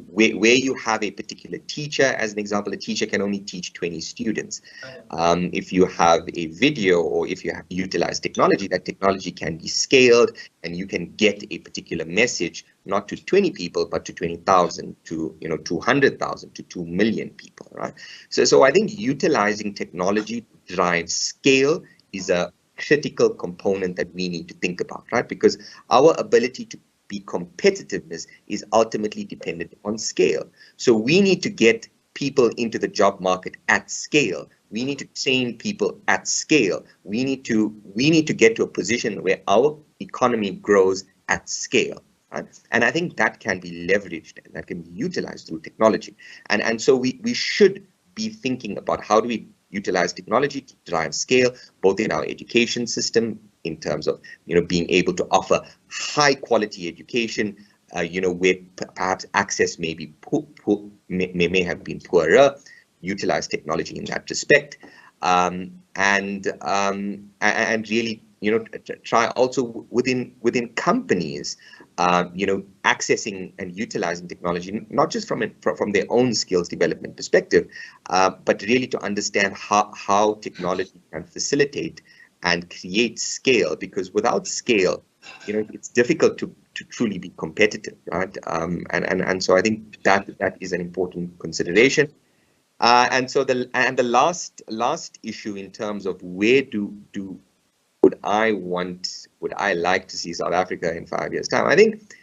where you have a particular teacher, as an example, a teacher can only teach 20 students. If you have a video, or if you have utilized technology, that technology can be scaled, and you can get a particular message not to 20 people, but to 20,000, to 200,000, to 2 million people. Right. So I think utilizing technology to drive scale is a critical component that we need to think about, right? Because our ability to be competitiveness is ultimately dependent on scale. So we need to get people into the job market at scale. We need to train people at scale. We need to get to a position where our economy grows at scale. Right? And I think that can be leveraged and that can be utilized through technology. And so we should be thinking about how do we utilize technology to drive scale, both in our education system, in terms of being able to offer high quality education, where perhaps access may be may have been poorer, utilize technology in that respect, and really try also within companies, accessing and utilizing technology, not just from their own skills development perspective, but really to understand how technology can facilitate and create scale, because without scale, it's difficult to truly be competitive, right? And so I think that is an important consideration. And so the last issue in terms of where would I like to see South Africa in 5 years' time? I think,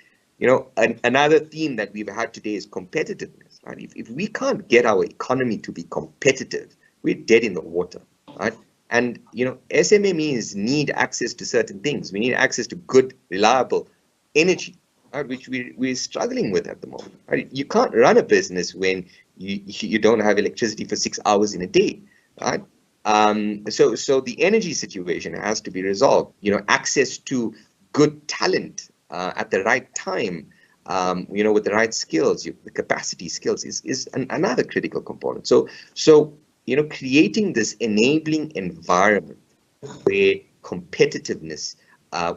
another theme that we've had today is competitiveness, right? If we can't get our economy to be competitive, we're dead in the water, right? And, SMMEs need access to certain things. We need access to good, reliable energy, right, which we're struggling with at the moment, right? You can't run a business when you don't have electricity for 6 hours in a day, right? So the energy situation has to be resolved. Access to good talent at the right time, with the right skills, the capacity skills is another critical component. So creating this enabling environment where competitiveness,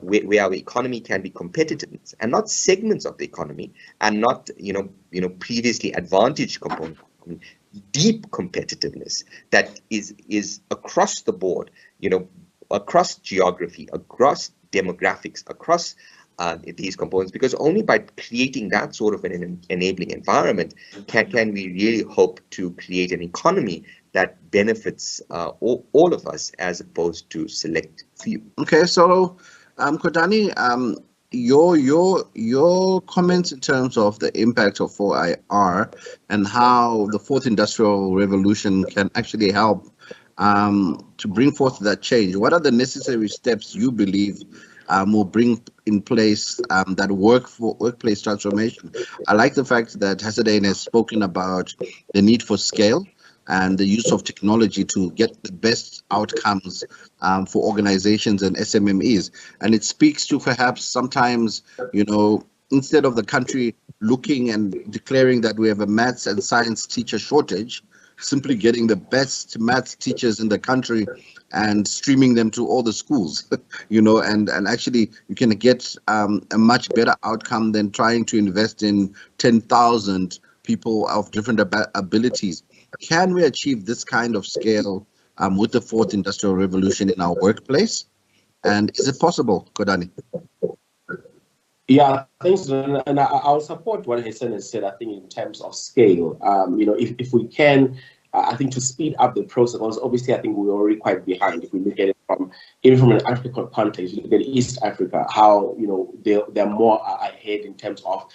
where our economy can be competitiveness, and not segments of the economy, and not previously advantaged components. Deep competitiveness that is across the board, across geography, across demographics, across these components, because only by creating that sort of an enabling environment can we really hope to create an economy that benefits all of us, as opposed to select few. Okay, so Kodani, your comments in terms of the impact of 4IR and how the fourth industrial revolution can actually help to bring forth that change. What are the necessary steps you believe will bring in place that workplace transformation? I like the fact that Hassanin has spoken about the need for scale and the use of technology to get the best outcomes for organizations and SMMEs. And it speaks to perhaps sometimes, instead of the country looking and declaring that we have a maths and science teacher shortage, simply getting the best maths teachers in the country and streaming them to all the schools, and actually you can get a much better outcome than trying to invest in 10,000 people of different abilities. can we achieve this kind of scale with the fourth industrial revolution in our workplace? And is it possible, Kodani? Yeah, thanks, and I'll support what Hassan has said. I think in terms of scale, if we can, I think to speed up the process. Obviously, I think we're already quite behind. If we look at it even from an African context, you look at East Africa, how they're more ahead in terms of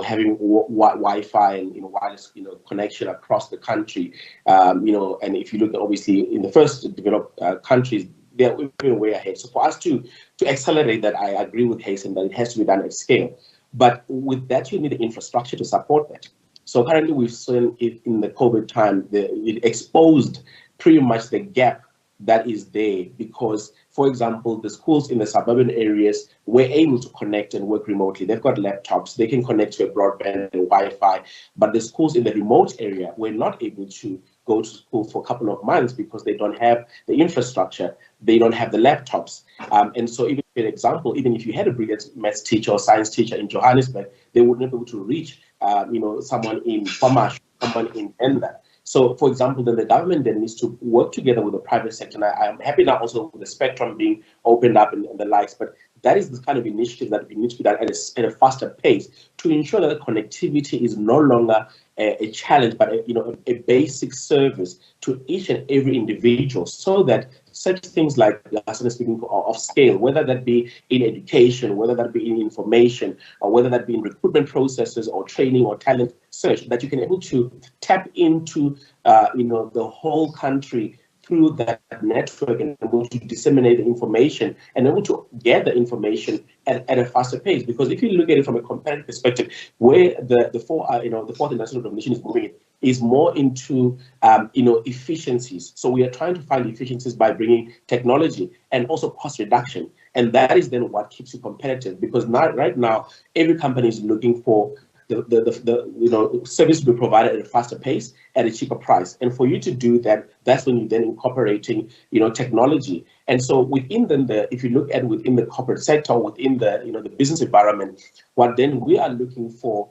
having Wi-Fi and wireless connection across the country. And if you look at obviously in the first developed countries, they're even way ahead. So for us to accelerate that, I agree with Hassan that it has to be done at scale. But with that, you need the infrastructure to support that. So currently we've seen it in the COVID time, it exposed pretty much the gap that is there because, for example, the schools in the suburban areas were able to connect and work remotely. They've got laptops, they can connect to a broadband and Wi-Fi, but the schools in the remote area were not able to go to school for a couple of months because they don't have the infrastructure, they don't have the laptops. And so even for example, even if you had a brilliant maths teacher or science teacher in Johannesburg, they wouldn't be able to reach someone in Famash, someone in Enda. So, for example, then the government then needs to work together with the private sector. And I'm happy now also with the spectrum being opened up and the likes, but that is the kind of initiative that we need to be done at a faster pace to ensure that connectivity is no longer a challenge, but a basic service to each and every individual, so that such things like speaking of scale, whether that be in education, whether that be in information, or whether that be in recruitment processes or training or talent search, that you can able to tap into the whole country through that network and able to disseminate the information and able to gather information at a faster pace. Because if you look at it from a competitive perspective, where the fourth industrial revolution is moving is more into efficiencies. So we are trying to find efficiencies by bringing technology and also cost reduction, and that is then what keeps you competitive. Because right now every company is looking for the service to be provided at a faster pace at a cheaper price, and for you to do that, that's when you're then incorporating technology. And so within if you look at within the corporate sector, within the business environment, what then we are looking for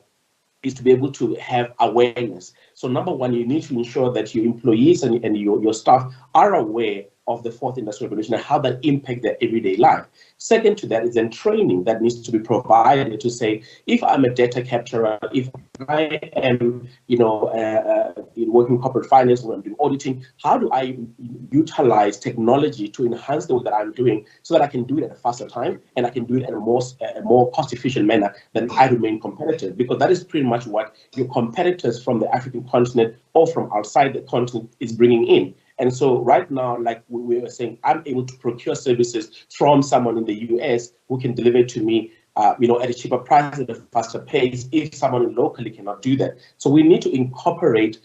is to be able to have awareness. So number one, you need to ensure that your employees and your staff are aware of the fourth industrial revolution and how that impacts their everyday life. Second to that is then training that needs to be provided to say, if I'm a data capturer, if I am, working corporate finance or I'm doing auditing, how do I utilize technology to enhance the work that I'm doing so that I can do it at a faster time and I can do it in a more cost-efficient manner, then I remain competitive? Because that is pretty much what your competitors from the African continent or from outside the continent is bringing in. And so right now, like we were saying, I'm able to procure services from someone in the US who can deliver it to me at a cheaper price at a faster pace if someone locally cannot do that. So we need to incorporate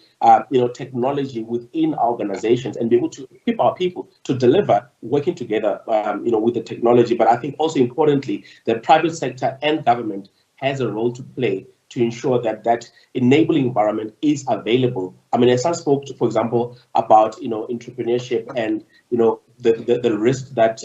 technology within our organizations and be able to equip our people to deliver working together with the technology. But I think also importantly, the private sector and government has a role to play to ensure that enabling environment is available. I mean, as I spoke to, for example, about entrepreneurship and the risk that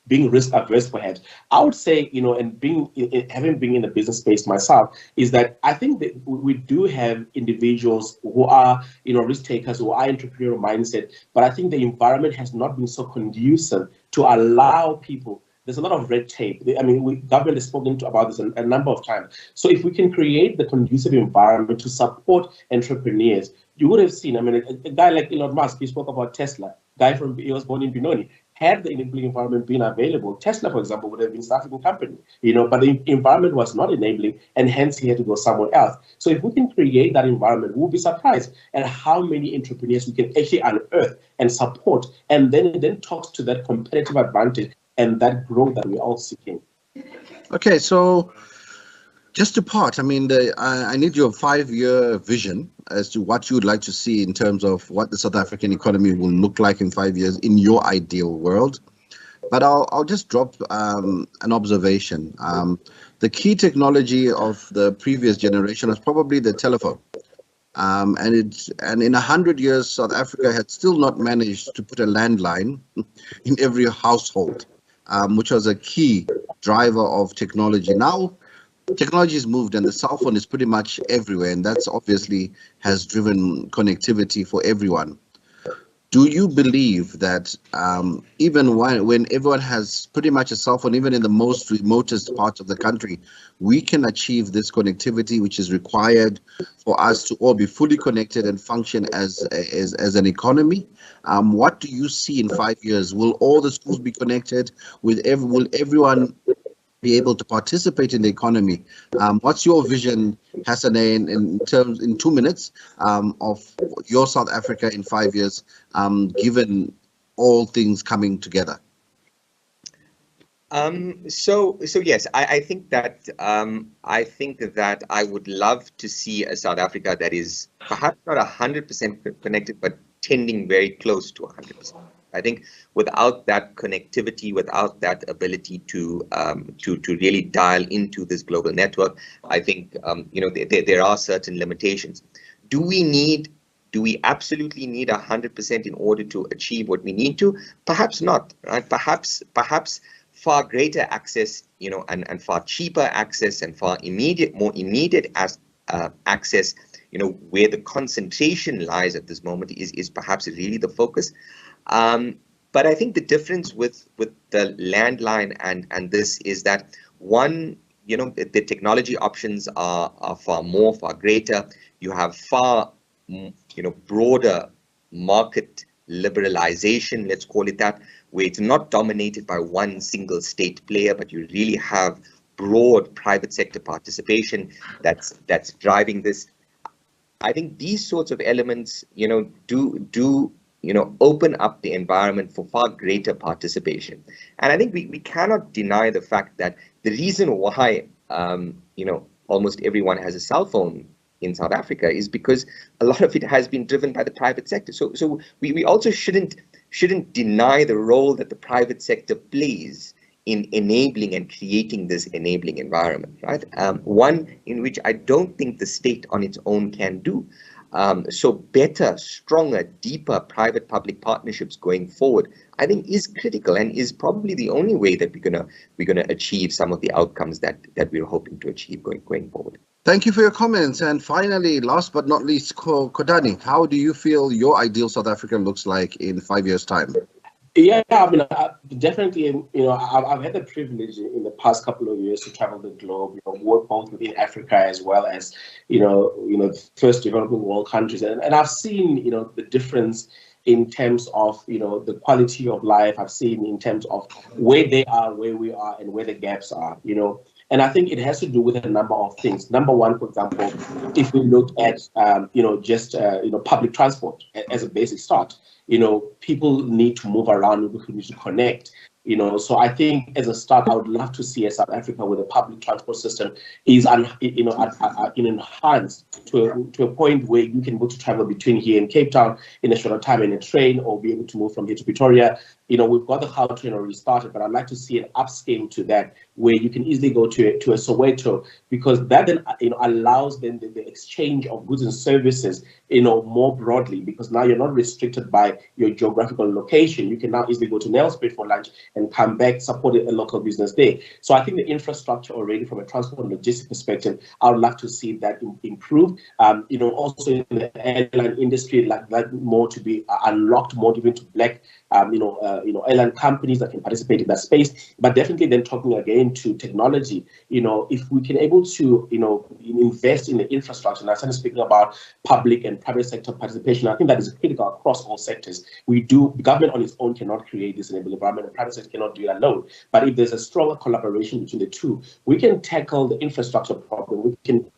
being risk averse perhaps, I would say and having been in the business space myself, is that I think that we do have individuals who are risk takers, who are entrepreneurial mindset, but I think the environment has not been so conducive to allow people. There's a lot of red tape. Government has spoken about this a number of times. So if we can create the conducive environment to support entrepreneurs, you would have seen, a guy like Elon Musk, he spoke about Tesla, he was born in Benoni. Had the enabling environment been available, Tesla, for example, would have been a South African company, but the environment was not enabling, and hence he had to go somewhere else. So if we can create that environment, we'll be surprised at how many entrepreneurs we can actually unearth and support, and then it then talks to that competitive advantage and that growth that we're all seeking. Okay, so just to part, I need your 5-year vision as to what you would like to see in terms of what the South African economy will look like in 5 years in your ideal world. But I'll just drop an observation. The key technology of the previous generation was probably the telephone. And in 100 years, South Africa had still not managed to put a landline in every household, which was a key driver of technology. Now, technology has moved and the cell phone is pretty much everywhere, and that's obviously has driven connectivity for everyone. Do you believe that even when everyone has pretty much a cell phone, even in the most remotest parts of the country, we can achieve this connectivity which is required for us to all be fully connected and function as an economy? What do you see in 5 years? Will all the schools be connected? Will everyone be able to participate in the economy? What's your vision, Hassanein, in 2 minutes, of your South Africa in 5 years, given all things coming together? So yes, I think that I would love to see a South Africa that is perhaps not 100% connected, but tending very close to 100%. I think without that connectivity, without that ability to really dial into this global network, I think there are certain limitations. Do we absolutely need 100% in order to achieve what we need to? Perhaps not, right? Perhaps far greater access, and far cheaper access and far more immediate access, where the concentration lies at this moment is perhaps really the focus. But I think the difference with the landline and this is that, one, the technology options are far greater. You have far broader market liberalization, let's call it that, where it's not dominated by one single state player, but you really have broad private sector participation that's driving this. I think these sorts of elements, do open up the environment for far greater participation. And I think we cannot deny the fact that the reason why, almost everyone has a cell phone in South Africa is because a lot of it has been driven by the private sector. So we also shouldn't deny the role that the private sector plays in enabling and creating this enabling environment, right? One in which I don't think the state on its own can do. So better, stronger, deeper private-public partnerships going forward, I think, is critical and is probably the only way that we're gonna achieve some of the outcomes that we're hoping to achieve going forward. Thank you for your comments. And finally, last but not least, Kodani, how do you feel your ideal South Africa looks like in 5 years' time? Yeah, I mean, definitely, I've had the privilege in the past couple of years to travel the globe, work both within Africa as well as, first developing world countries. And I've seen, the difference in terms of, the quality of life. I've seen in terms of where they are, where we are, and where the gaps are, And I think it has to do with a number of things. Number one, for example, if we look at, public transport as a basic start, people need to move around, people need to connect. So I think as a start, I would love to see a South Africa where the public transport system is, enhanced to a point where you can go to travel between here and Cape Town in a shorter time in a train, or be able to move from here to Pretoria. We've got the Gautrain already started, but I'd like to see an upscale to that, where you can easily go to a Soweto, because that then allows then the exchange of goods and services more broadly, because now you're not restricted by your geographical location. You can now easily go to Nelspruit for lunch and come back, support a local business there. So I think the infrastructure already, from a transport and logistics perspective, I would love to see that improve. Also in the airline industry, like that more to be unlocked, more given to black airline companies that can participate in that space. But definitely then talking again to technology, if we can able to, invest in the infrastructure, and I started speaking about public and private sector participation, I think that is critical across all sectors. Government on its own cannot create this enabling environment, and private sector cannot do it alone. But if there's a stronger collaboration between the two, we can tackle the infrastructure problem. We can,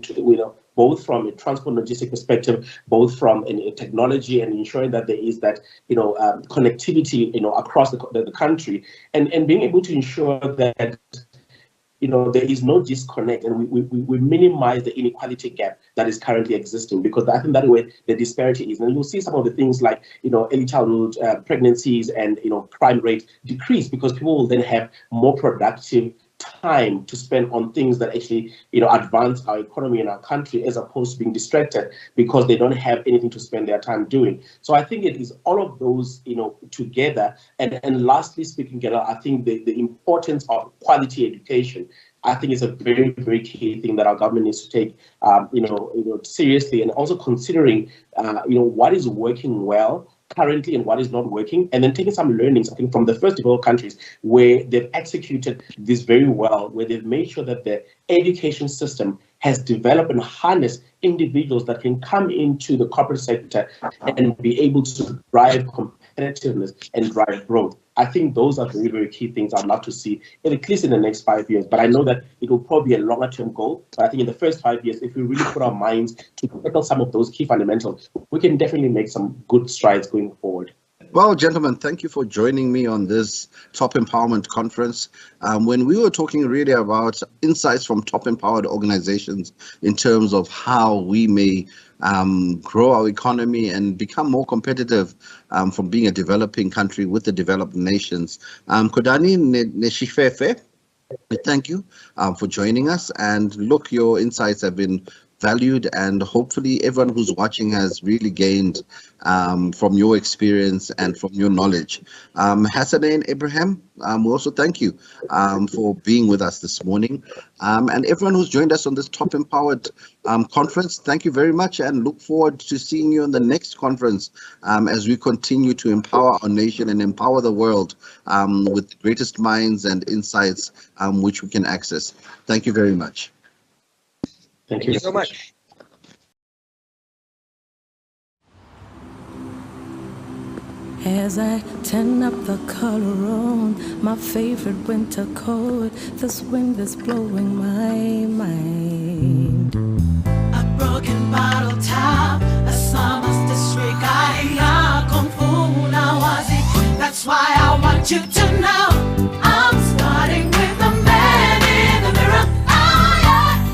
both from a transport logistic perspective, both from a technology, and ensuring that there is that connectivity across the country, and being able to ensure that there is no disconnect, and we minimize the inequality gap that is currently existing, because I think that way the disparity is. And you'll see some of the things like early childhood pregnancies and crime rate decrease, because people will then have more productive time to spend on things that actually advance our economy and our country, as opposed to being distracted because they don't have anything to spend their time doing. So I think it is all of those together. And lastly speaking, I think the importance of quality education I think is a very, very key thing that our government needs to take, seriously, and also considering, what is working well currently and what is not working, and then taking some learnings, I think, from the first developed countries where they've executed this very well, where they've made sure that the education system has developed and harnessed individuals that can come into the corporate sector and be able to drive competitiveness and drive growth. I think those are very, very key things I'd love to see, at least in the next 5 years. But I know that it will probably be a longer term goal. But I think in the first 5 years, if we really put our minds to tackle some of those key fundamentals, we can definitely make some good strides going forward. Well, gentlemen, thank you for joining me on this Top Empowerment Conference. When we were talking really about insights from top empowered organizations in terms of how we may grow our economy and become more competitive from being a developing country with the developed nations. Kodani Neshifefe, thank you for joining us. And look, your insights have been valued, and hopefully everyone who's watching has really gained from your experience and from your knowledge. Hassanin Ibrahim, we also thank you for being with us this morning. And everyone who's joined us on this Top Empowered conference, thank you very much, and look forward to seeing you in the next conference as we continue to empower our nation and empower the world with the greatest minds and insights which we can access. Thank you very much. Thank you so much. As I turn up the collar on my favorite winter coat, this wind is blowing my mind. A broken bottle top, a summer's disregard. That's why I want you to know.